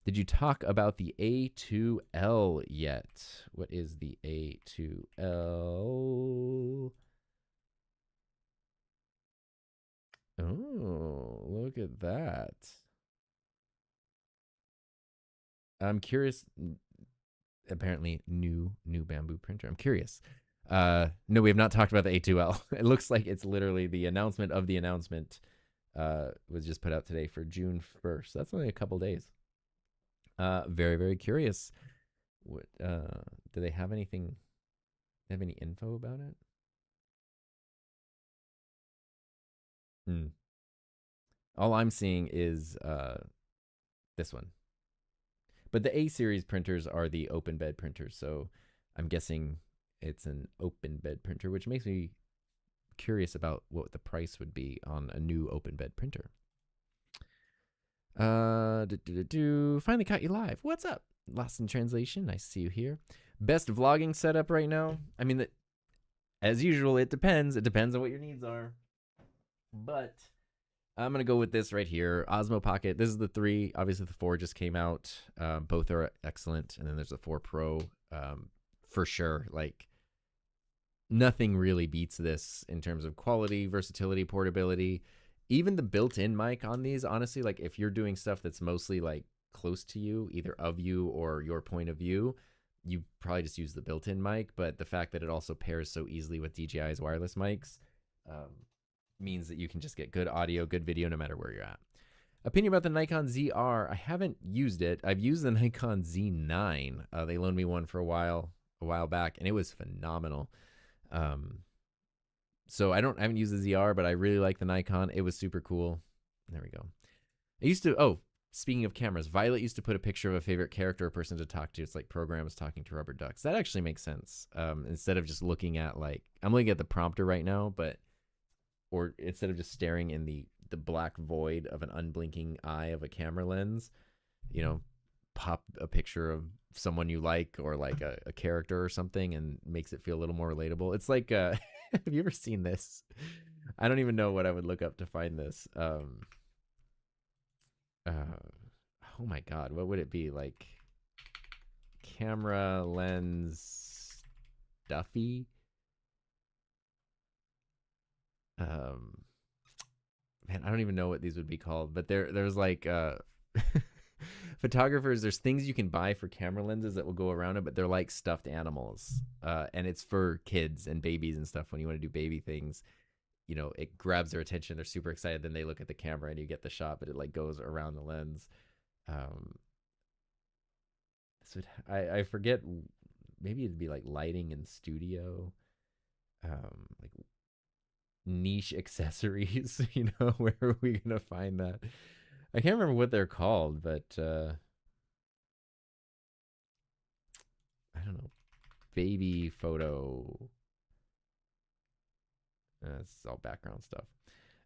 Did you talk about the A2L yet? What is the A2L? Oh, look at that. I'm curious. Apparently, new bamboo printer. I'm curious. No, we have not talked about the A2L. It looks like it's literally the announcement of the announcement was just put out today for June 1st. That's only a couple days. Very, very curious. What do they have anything? Have any info about it? All I'm seeing is this one. But the A series printers are the open bed printers, so I'm guessing it's an open bed printer, which makes me curious about what the price would be on a new open bed printer. Finally caught you live. What's up? Lost in translation. Nice to see you here. Best vlogging setup right now. I mean, as usual, it depends. It depends on what your needs are. But I'm going to go with this right here. Osmo Pocket. This is the 3. Obviously, the 4 just came out. Both are excellent. And then there's the 4 Pro for sure. Like, nothing really beats this in terms of quality, versatility, portability. Even the built-in mic on these, honestly, like if you're doing stuff that's mostly like close to you, either of you or your point of view, you probably just use the built-in mic. But the fact that it also pairs so easily with DJI's wireless mics means that you can just get good audio, good video, no matter where you're at. Opinion about the Nikon ZR. I haven't used it. I've used the Nikon Z9. They loaned me one for a while back, and it was phenomenal. So I haven't used the ZR, but I really like the Nikon. It was super cool. There we go. I used to, speaking of cameras, Violet used to put a picture of a favorite character or person to talk to. It's like programs talking to rubber ducks. That actually makes sense. Instead of just looking at I'm looking at the prompter right now, or instead of just staring in the black void of an unblinking eye of a camera lens, pop a picture of someone you like or like a character or something and makes it feel a little more relatable. It's like, have you ever seen this? I don't even know what I would look up to find this. Oh my God, what would it be? Like camera lens stuffy? Man, I don't even know what these would be called, but there's like photographers, there's things you can buy for camera lenses that will go around it, but they're like stuffed animals. And it's for kids and babies and stuff. When you want to do baby things, it grabs their attention. They're super excited. Then they look at the camera and you get the shot, but it like goes around the lens. So I forget, maybe it'd be like lighting in studio, like niche accessories, where are we going to find that? I can't remember what they're called, but I don't know. Baby photo. This is all background stuff.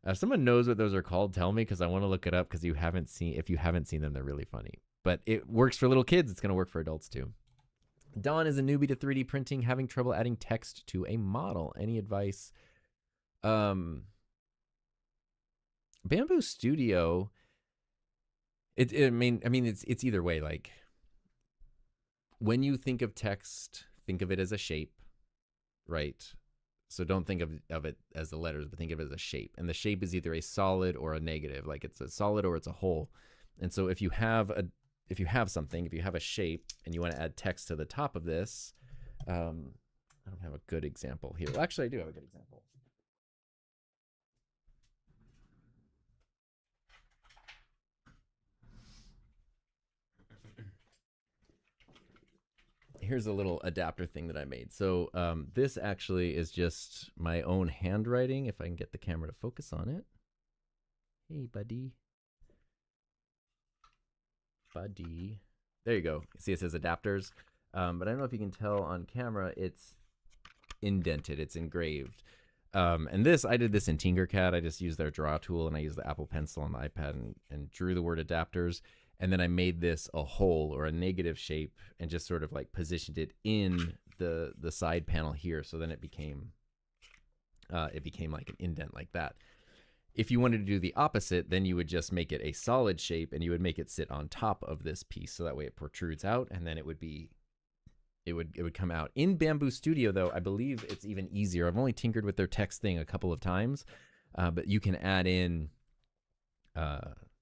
If someone knows what those are called, tell me because I want to look it up because if you haven't seen them, they're really funny. But it works for little kids. It's going to work for adults too. Dawn is a newbie to 3D printing, having trouble adding text to a model. Any advice? Bamboo Studio. It's either way. Like when you think of text, think of it as a shape, right? So don't think of it as the letters, but think of it as a shape. And the shape is either a solid or a negative. Like it's a solid or it's a hole. And so if you have a shape and you want to add text to the top of this, I don't have a good example here. Well, actually, I do have a good example. Here's a little adapter thing that I made. So this actually is just my own handwriting. If I can get the camera to focus on it. Hey, buddy. There you go. See, it says adapters. But I don't know if you can tell on camera, it's indented, it's engraved. And I did this in Tinkercad. I just used their draw tool and I used the Apple Pencil on the iPad and drew the word adapters. And then I made this a hole or a negative shape and just sort of like positioned it in the side panel here. So then it became like an indent like that. If you wanted to do the opposite, then you would just make it a solid shape and you would make it sit on top of this piece. So that way it protrudes out and then it would come out. In Bamboo Studio though, I believe it's even easier. I've only tinkered with their text thing a couple of times, but you can add in,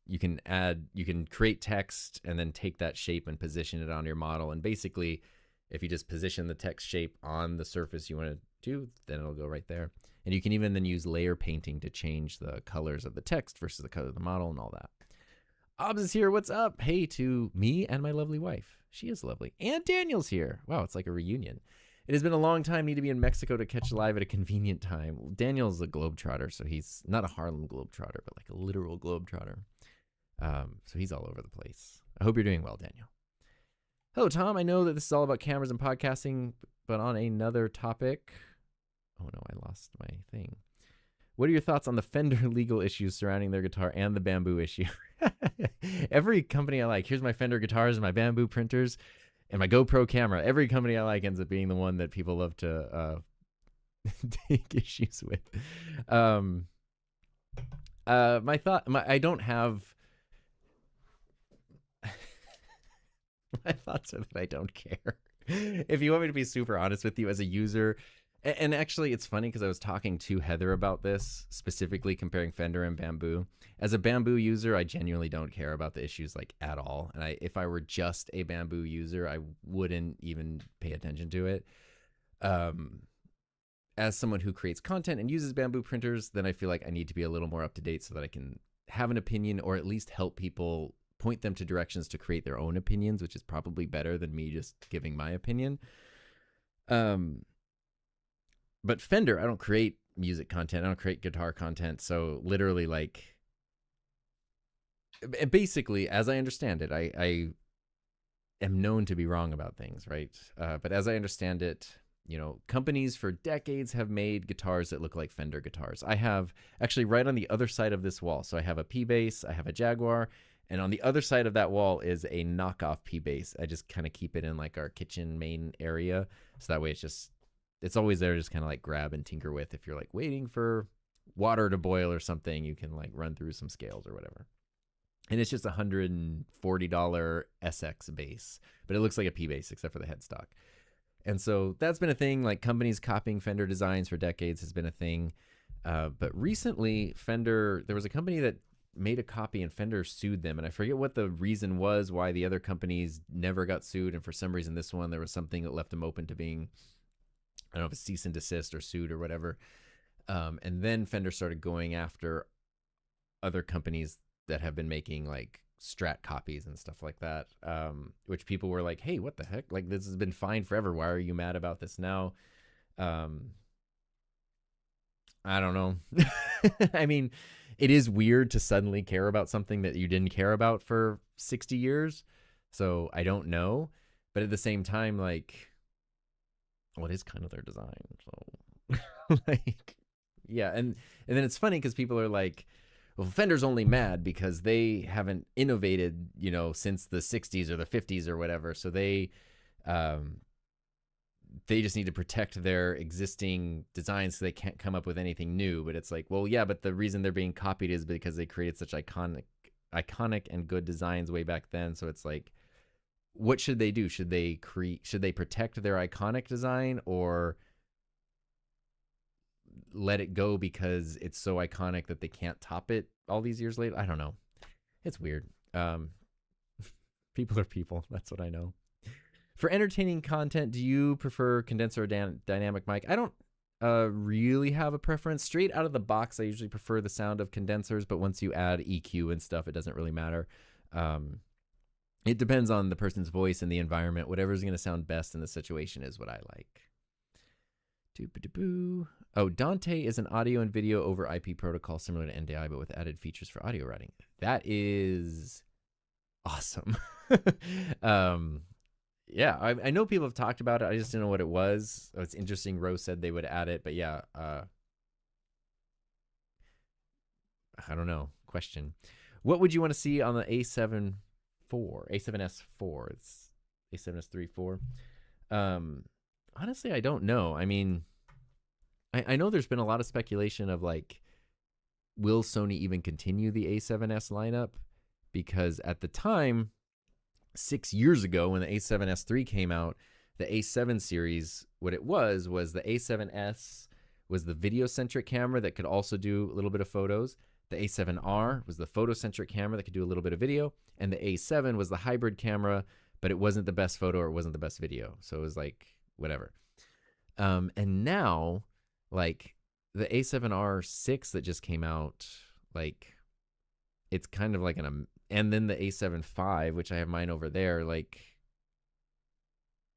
you can create text and then take that shape and position it on your model. And basically, if you just position the text shape on the surface you want to do, then it'll go right there. And you can even then use layer painting to change the colors of the text versus the color of the model and all that. Obs is here. What's up? Hey to me and my lovely wife. She is lovely. And Daniel's here. Wow, it's like a reunion. It has been a long time. Need to be in Mexico to catch live at a convenient time. Daniel's a globetrotter, so he's not a Harlem globetrotter, but like a literal globetrotter. So he's all over the place. I hope you're doing well, Daniel. Hello, Tom. I know that this is all about cameras and podcasting, but on another topic. Oh no, I lost my thing. What are your thoughts on the Fender legal issues surrounding their guitar and the Bamboo issue? Every company I like, here's my Fender guitars and my Bamboo printers and my GoPro camera. Every company I like ends up being the one that people love to take issues with. I don't have. My thoughts are that I don't care. If you want me to be super honest with you as a user, and actually it's funny because I was talking to Heather about this, specifically comparing Fender and Bamboo. As a Bamboo user, I genuinely don't care about the issues like at all. And if I were just a Bamboo user, I wouldn't even pay attention to it. As someone who creates content and uses Bamboo printers, then I feel like I need to be a little more up to date so that I can have an opinion or at least help people, point them to directions to create their own opinions, which is probably better than me just giving my opinion. But Fender, I don't create music content. I don't create guitar content. So literally, like, basically, as I understand it, I am known to be wrong about things, right? But as I understand it, you know, companies for decades have made guitars that look like Fender guitars. I have actually right on the other side of this wall. So I have a P-Bass, I have a Jaguar, and on the other side of that wall is a knockoff P-Bass. I just kind of keep it in like our kitchen main area. So that way it's always there to just kind of like grab and tinker with. If you're like waiting for water to boil or something, you can like run through some scales or whatever. And it's just $140 SX bass, but it looks like a P-Bass except for the headstock. And so that's been a thing. Like companies copying Fender designs for decades has been a thing. But recently Fender, there was a company that made a copy and Fender sued them. And I forget what the reason was why the other companies never got sued. And for some reason, this one, there was something that left them open to being, I don't know if it's cease and desist or sued or whatever. And then Fender started going after other companies that have been making like Strat copies and stuff like that, which people were like, hey, what the heck? Like, this has been fine forever. Why are you mad about this now? I don't know. I mean, it is weird to suddenly care about something that you didn't care about for 60 years. So I don't know. But at the same time, like, well, it is kind of their design. So like, Yeah, and then it's funny because people are like, well, Fender's only mad because they haven't innovated, since the 60s or the 50s or whatever. So um, they just need to protect their existing designs so they can't come up with anything new. But it's like, well, yeah, but the reason they're being copied is because they created such iconic and good designs way back then. So it's like, what should they do? Should they protect their iconic design, or let it go because it's so iconic that they can't top it all these years later? I don't know. It's weird. People are people. That's what I know. For entertaining content, do you prefer condenser or dynamic mic? I don't really have a preference. Straight out of the box, I usually prefer the sound of condensers, but once you add EQ and stuff, it doesn't really matter. It depends on the person's voice and the environment. Whatever's going to sound best in the situation is what I like. Doop-a-doo-boo. Oh, Dante is an audio and video over IP protocol similar to NDI, but with added features for audio routing. That is awesome. Yeah, I know people have talked about it. I just didn't know what it was. Oh, it's interesting. Rose said they would add it, but yeah, I don't know. Question: what would you want to see on the A7 IV, A7S IV? It's A7S III IV. Honestly, I don't know. I mean, I know there's been a lot of speculation of like, will Sony even continue the A7S lineup? Because at the time, 6 years ago, when the A7S III came out, the A7 series, what it was the A7S was the video-centric camera that could also do a little bit of photos. The A7R was the photo-centric camera that could do a little bit of video. And the A7 was the hybrid camera, but it wasn't the best photo or it wasn't the best video. So it was like, whatever. And now, like, the A7R6 that just came out, like, it's kind of like and then the A7 V, which I have mine over there, like,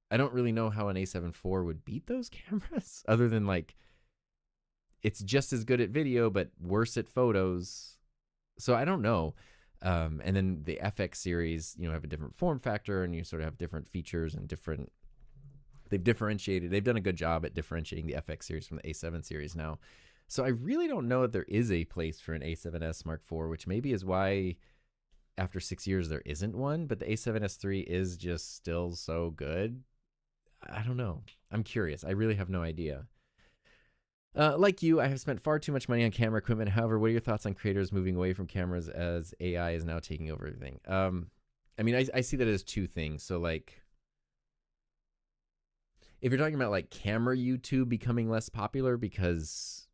I don't really know how an A7 IV would beat those cameras other than, like, it's just as good at video, but worse at photos. So I don't know. And then the FX series, have a different form factor, and you sort of have different features and they've done a good job at differentiating the FX series from the A7 series now. So I really don't know if there is a place for an A7S Mark IV, which maybe is why after 6 years there isn't one, but the A7S III is just still so good. I don't know. I'm curious. I really have no idea. Like you, I have spent far too much money on camera equipment. However, what are your thoughts on creators moving away from cameras as AI is now taking over everything? I mean, I see that as two things. So, like, if you're talking about, like, camera YouTube becoming less popular because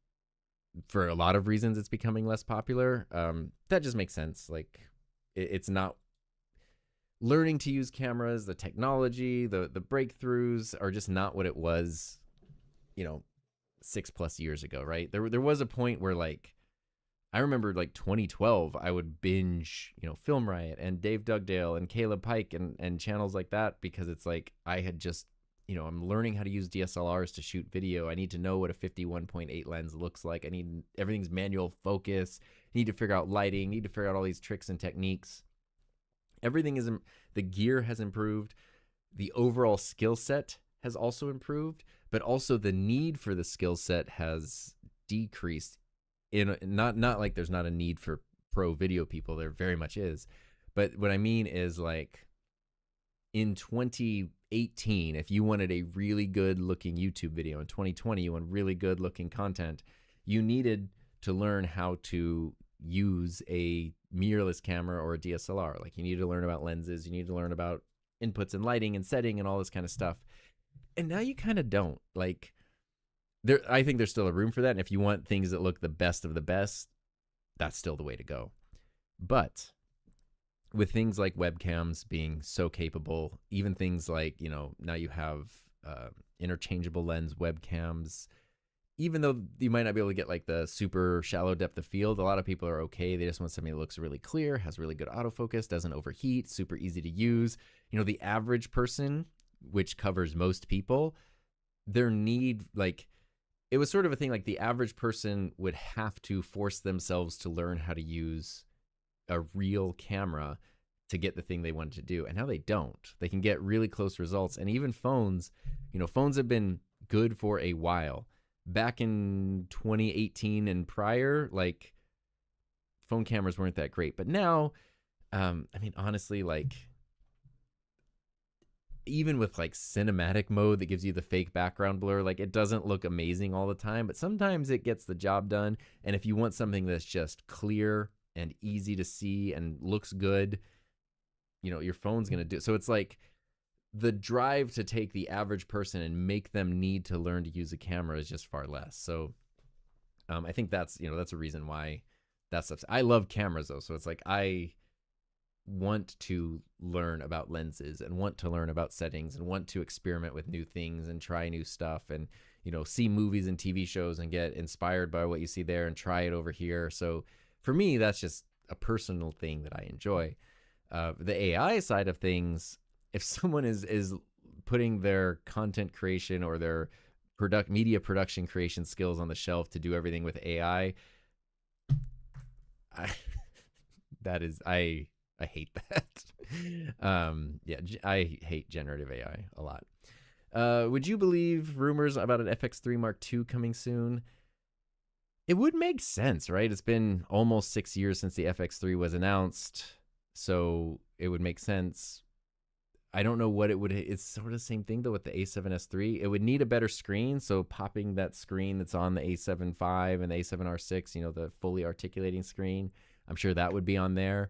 for a lot of reasons it's becoming less popular, that just makes sense. Like, it's not learning to use cameras, the technology, the breakthroughs are just not what it was, 6+ years ago, right? There was a point where, like, I remember, like, 2012, I would binge, Film Riot and Dave Dugdale and Caleb Pike and channels like that, because it's like I had just, I'm learning how to use DSLRs to shoot video. I need to know what a 51.8 lens looks like. Everything's manual focus. I need to figure out lighting, need to figure out all these tricks and techniques. The gear has improved. The overall skill set has also improved, but also the need for the skill set has decreased. Not like there's not a need for pro video people. There very much is. But what I mean is, like, in 2018, if you wanted a really good looking YouTube video, in 2020, you want really good looking content, you needed to learn how to use a mirrorless camera or a DSLR. Like, you need to learn about lenses, you need to learn about inputs and lighting and setting and all this kind of stuff. And now you kind of don't. Like, I think there's still a room for that. And if you want things that look the best of the best, that's still the way to go. But with things like webcams being so capable, even things like, now you have interchangeable lens webcams, even though you might not be able to get like the super shallow depth of field, a lot of people are okay. They just want something that looks really clear, has really good autofocus, doesn't overheat, super easy to use. The average person, which covers most people, their need, like, it was sort of a thing, like, the average person would have to force themselves to learn how to use a real camera to get the thing they wanted to do. And now they don't. They can get really close results. And even phones, phones have been good for a while. back in 2018 and prior, like phone cameras weren't that great. But now, I mean, honestly, like even with like cinematic mode that gives you the fake background blur, like it doesn't look amazing all the time, but sometimes it gets the job done. And if you want something that's just clear and easy to see and looks good, you know, your phone's going to do. So it's like the drive to take the average person and make them need to learn to use a camera is just far less. So I think that's, you know, that's a reason why that stuff. I love cameras though. So it's like I want to learn about lenses and want to learn about settings and want to experiment with new things and try new stuff and, you know, see movies and TV shows and get inspired by what you see there and try it over here. So for me, that's just a personal thing that I enjoy. The AI side of things, if someone is putting their content creation or their media production creation skills on the shelf to do everything with AI, I hate that. Yeah, I hate generative AI a lot. Would you believe rumors about an FX3 Mark II coming soon? It would make sense, right? It's been almost 6 years since the FX3 was announced, so it would make sense. I don't know what it would. It's sort of the same thing though with the A7S III. It would need a better screen, so popping that screen that's on the A7 V and the A7R6, you know, the fully articulating screen, I'm sure that would be on there.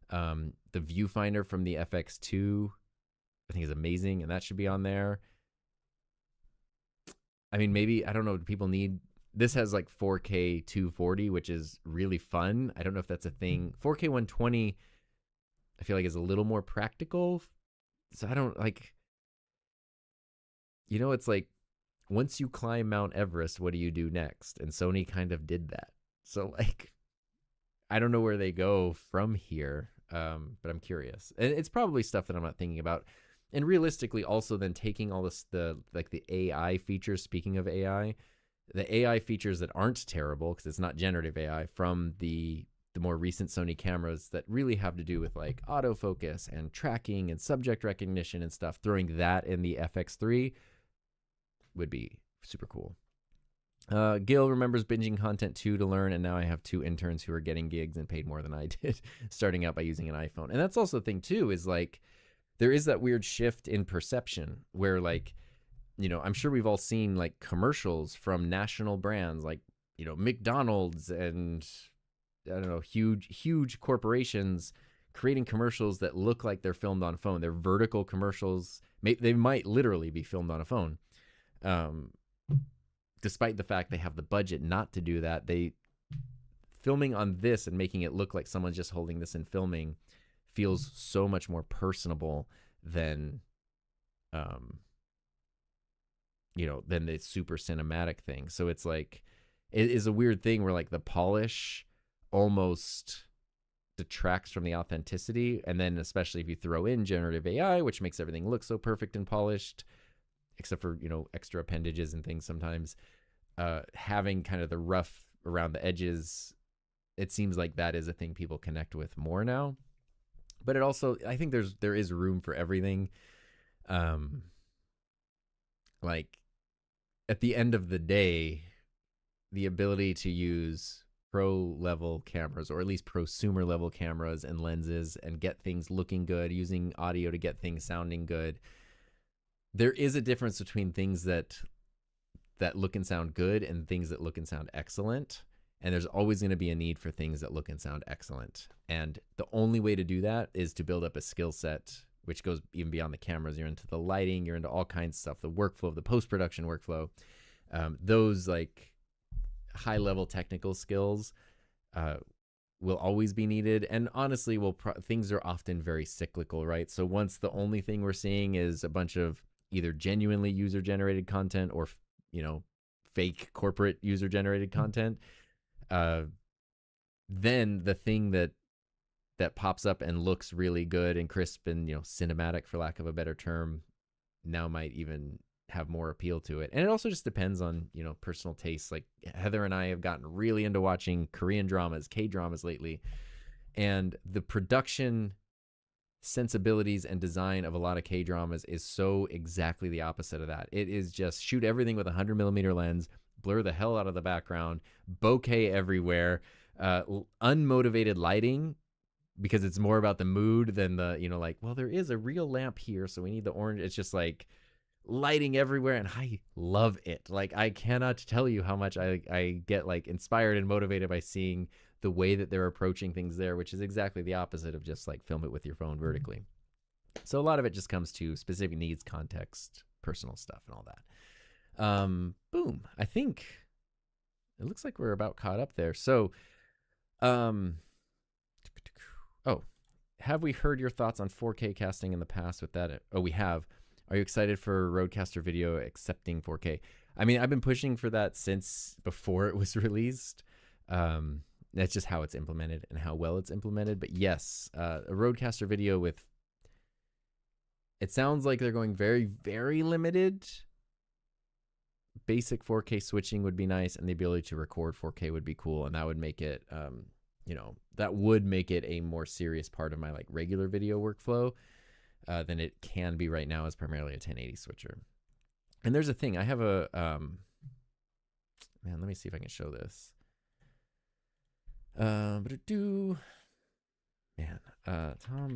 The viewfinder from the FX2, I think is amazing, and that should be on there. I mean, maybe, I don't know, people need, this has like 4K 240, which is really fun. I don't know if that's a thing. 4K 120, I feel like is a little more practical. So I don't like, you know, it's like once you climb Mount Everest, what do you do next? And Sony kind of did that. So like, I don't know where they go from here, but I'm curious. And it's probably stuff that I'm not thinking about. And realistically, also then taking all this, the AI features, speaking of AI, the AI features that aren't terrible, because it's not generative AI, from the more recent Sony cameras that really have to do with like autofocus and tracking and subject recognition and stuff, throwing that in the FX3 would be super cool. Gil remembers binging content too to learn, and now I have 2 interns who are getting gigs and paid more than I did starting out by using an iPhone. And that's also the thing too, is like there is that weird shift in perception where, like, you know, I'm sure we've all seen like commercials from national brands like, you know, McDonald's and I don't know, huge corporations creating commercials that look like they're filmed on a phone. They're vertical commercials. They might literally be filmed on a phone. Despite the fact they have the budget not to do that, they filming on this and making it look like someone's just holding this and filming feels so much more personable than, you know, than the super cinematic thing. So it's like, it is a weird thing where like the polish almost detracts from the authenticity. And then especially if you throw in generative AI, which makes everything look so perfect and polished, except for, you know, extra appendages and things sometimes, having kind of the rough around the edges, it seems like that is a thing people connect with more now. But it also, I think there is room for everything. Like at the end of the day, the ability to use pro level cameras, or at least prosumer level cameras and lenses, and get things looking good, using audio to get things sounding good. There is a difference between things that look and sound good and things that look and sound excellent. And there's always going to be a need for things that look and sound excellent. And the only way to do that is to build up a skill set, which goes even beyond the cameras. You're into the lighting, you're into all kinds of stuff, the workflow, the post-production workflow. Those like high level technical skills will always be needed. And honestly, things are often very cyclical, right? So once the only thing we're seeing is a bunch of either genuinely user generated content or, you know, fake corporate user generated content, then the thing that pops up and looks really good and crisp and, you know, cinematic, for lack of a better term, now might even have more appeal to it. And it also just depends on, you know, personal tastes. Like Heather and I have gotten really into watching Korean dramas, K-dramas lately, and the production sensibilities and design of a lot of K-dramas is so exactly the opposite of that. It is just shoot everything with a 100mm lens, blur the hell out of the background, bokeh everywhere, unmotivated lighting, because it's more about the mood than the, like, well, there is a real lamp here, so we need the orange. It's just like lighting everywhere, and I love it. Like, I cannot tell you how much I get like inspired and motivated by seeing the way that they're approaching things there, which is exactly the opposite of just like film it with your phone vertically. So a lot of it just comes to specific needs, context, personal stuff, and all that. Boom. I think it looks like we're about caught up there. So, oh, have we heard your thoughts on 4K casting in the past with that? Oh, we have. Are you excited for Rodecaster Video accepting 4K? I mean, I've been pushing for that since before it was released. That's just how it's implemented and how well it's implemented. But yes, a Rodecaster Video with, it sounds like they're going very, very limited. Basic 4K switching would be nice, and the ability to record 4K would be cool, and that would make it, that would make it a more serious part of my like regular video workflow than it can be right now as primarily a 1080 switcher. And there's a thing, I have a, man, let me see if I can show this. Tom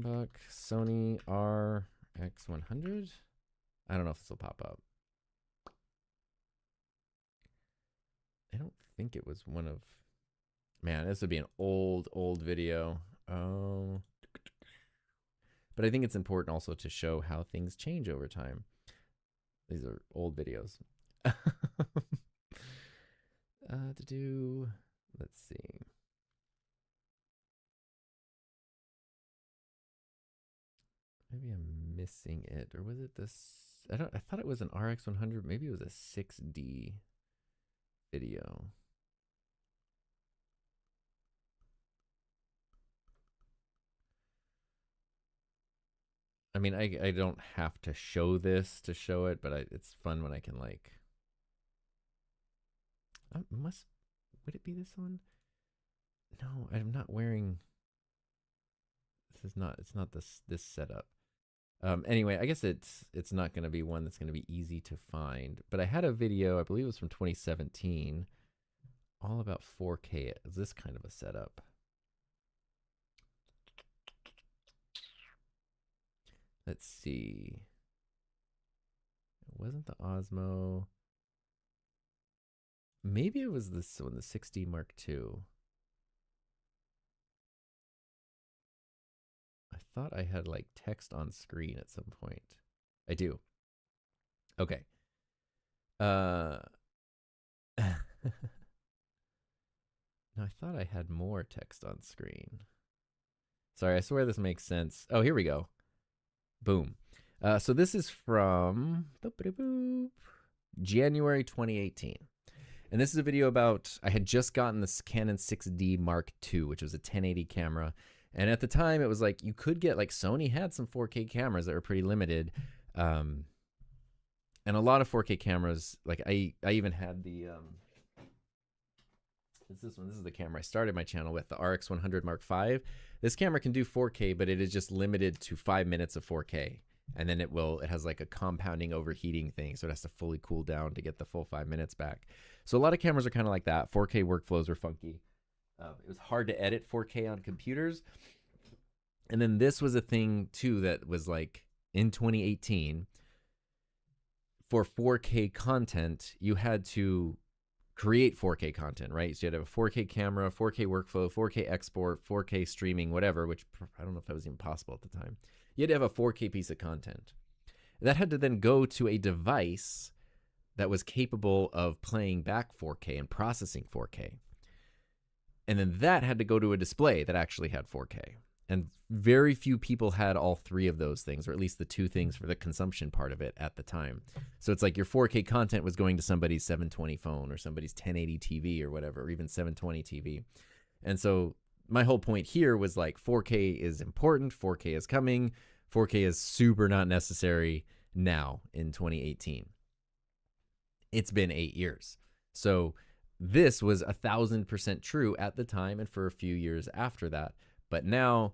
Buck Sony RX100. I don't know if this will pop up. I don't think it was one of, man, this would be an old video. Oh, but I think it's important also to show how things change over time. These are old videos. Let's see. Maybe I'm missing it, or was it this? I thought it was an RX100. Maybe it was a 6D video. I mean, I don't have to show this to show it, but it's fun when I can like. Would it be this one? No, I'm not wearing. It's not this setup. Anyway, I guess it's not going to be one that's going to be easy to find. But I had a video, I believe it was from 2017, all about 4K. Is this kind of a setup? Let's see. It wasn't the Osmo. Maybe it was this one, the 6D Mark II. I thought I had like text on screen at some point. I do. Okay. No, I thought I had more text on screen. Sorry, I swear this makes sense. Oh, here we go. Boom. So this is from January 2018. And this is a video about, I had just gotten this Canon 6D Mark II, which was a 1080 camera. And at the time, it was like, you could get, like, Sony had some 4K cameras that were pretty limited. And a lot of 4K cameras, like, I even had the, it's this one. This is the camera I started my channel with, the RX100 Mark V. This camera can do 4K, but it is just limited to 5 minutes of 4K. And then it has like a compounding overheating thing. So it has to fully cool down to get the full 5 minutes back. So a lot of cameras are kind of like that. 4K workflows are funky. It was hard to edit 4K on computers. And then this was a thing too that was like in 2018 for 4K content, you had to create 4K content, right? So you had to have a 4K camera, 4K workflow, 4K export, 4K streaming, whatever, which I don't know if that was even possible at the time. You had to have a 4K piece of content. That had to then go to a device that was capable of playing back 4K and processing 4K. And then that had to go to a display that actually had 4K. And very few people had all three of those things, or at least the two things for the consumption part of it at the time. So it's like your 4K content was going to somebody's 720 phone or somebody's 1080 TV or whatever, or even 720 TV. And so my whole point here was like 4K is important, 4K is coming, 4K is super not necessary now in 2018. It's been 8 years. So this was 1,000% true at the time and for a few years after that. But now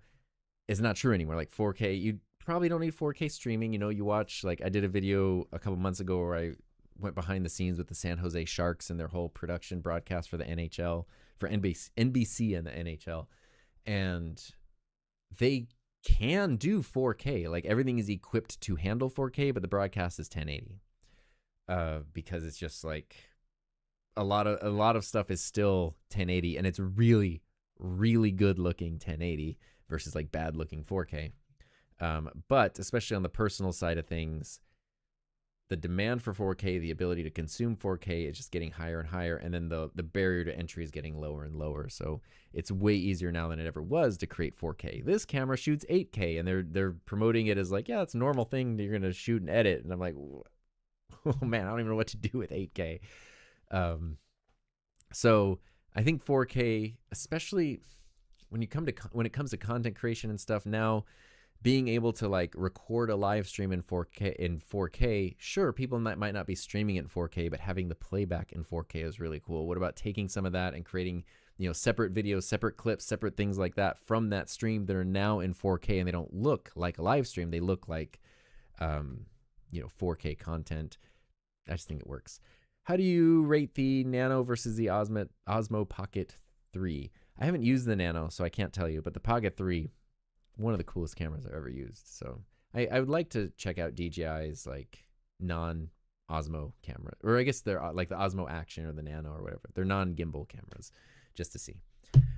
it's not true anymore. Like 4K, you probably don't need 4K streaming. You know, you watch, like I did a video a couple months ago where I went behind the scenes with the San Jose Sharks and their whole production broadcast for the NHL, for NBC and the NHL. And they can do 4K. Like everything is equipped to handle 4K, but the broadcast is 1080. Because it's just like a lot of stuff is still 1080, and it's really, really good looking 1080 versus like bad looking 4K. But especially on the personal side of things, the demand for 4K, the ability to consume 4K is just getting higher and higher, and then the barrier to entry is getting lower and lower. So it's way easier now than it ever was to create 4K. This camera shoots 8K, and they're promoting it as like, yeah, it's a normal thing that you're gonna shoot and edit. And I'm like, oh man, I don't even know what to do with 8K. So I think 4K, especially when it comes to content creation and stuff now, being able to like record a live stream in 4K, sure, people might not be streaming it in 4K, but having the playback in 4K is really cool. What about taking some of that and creating, separate videos, separate clips, separate things like that from that stream that are now in 4K, and they don't look like a live stream, they look like 4K content. I just think it works. How do you rate the Nano versus the Osmo Pocket 3? I haven't used the Nano, so I can't tell you, but the Pocket 3, one of the coolest cameras I've ever used. So I would like to check out DJI's like non-Osmo camera, or I guess they're like the Osmo Action or the Nano or whatever. They're non-gimbal cameras, just to see.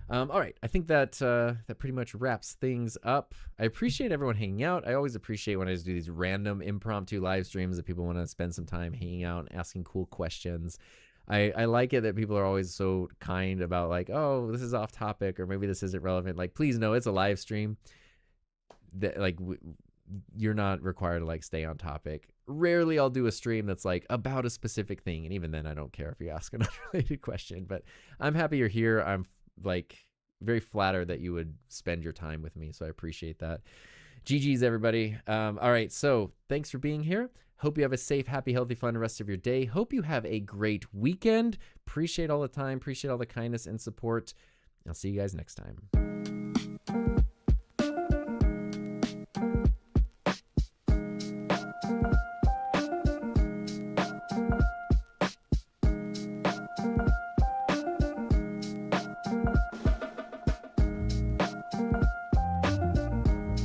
All right, I think that that pretty much wraps things up. I appreciate everyone hanging out. I always appreciate when I just do these random impromptu live streams that people want to spend some time hanging out and asking cool questions. I like it that people are always so kind about like, oh, this is off topic, or maybe this isn't relevant. Like, please know it's a live stream. That like you're not required to like stay on topic. Rarely I'll do a stream that's like about a specific thing, and even then I don't care if you ask an unrelated question. But I'm happy you're here. I'm like very flattered that you would spend your time with me, so I appreciate that. GG's everybody. All right, so thanks for being here. Hope you have a safe, happy, healthy, fun rest of your day. Hope you have a great weekend. Appreciate all the time, appreciate all the kindness and support. I'll see you guys next time.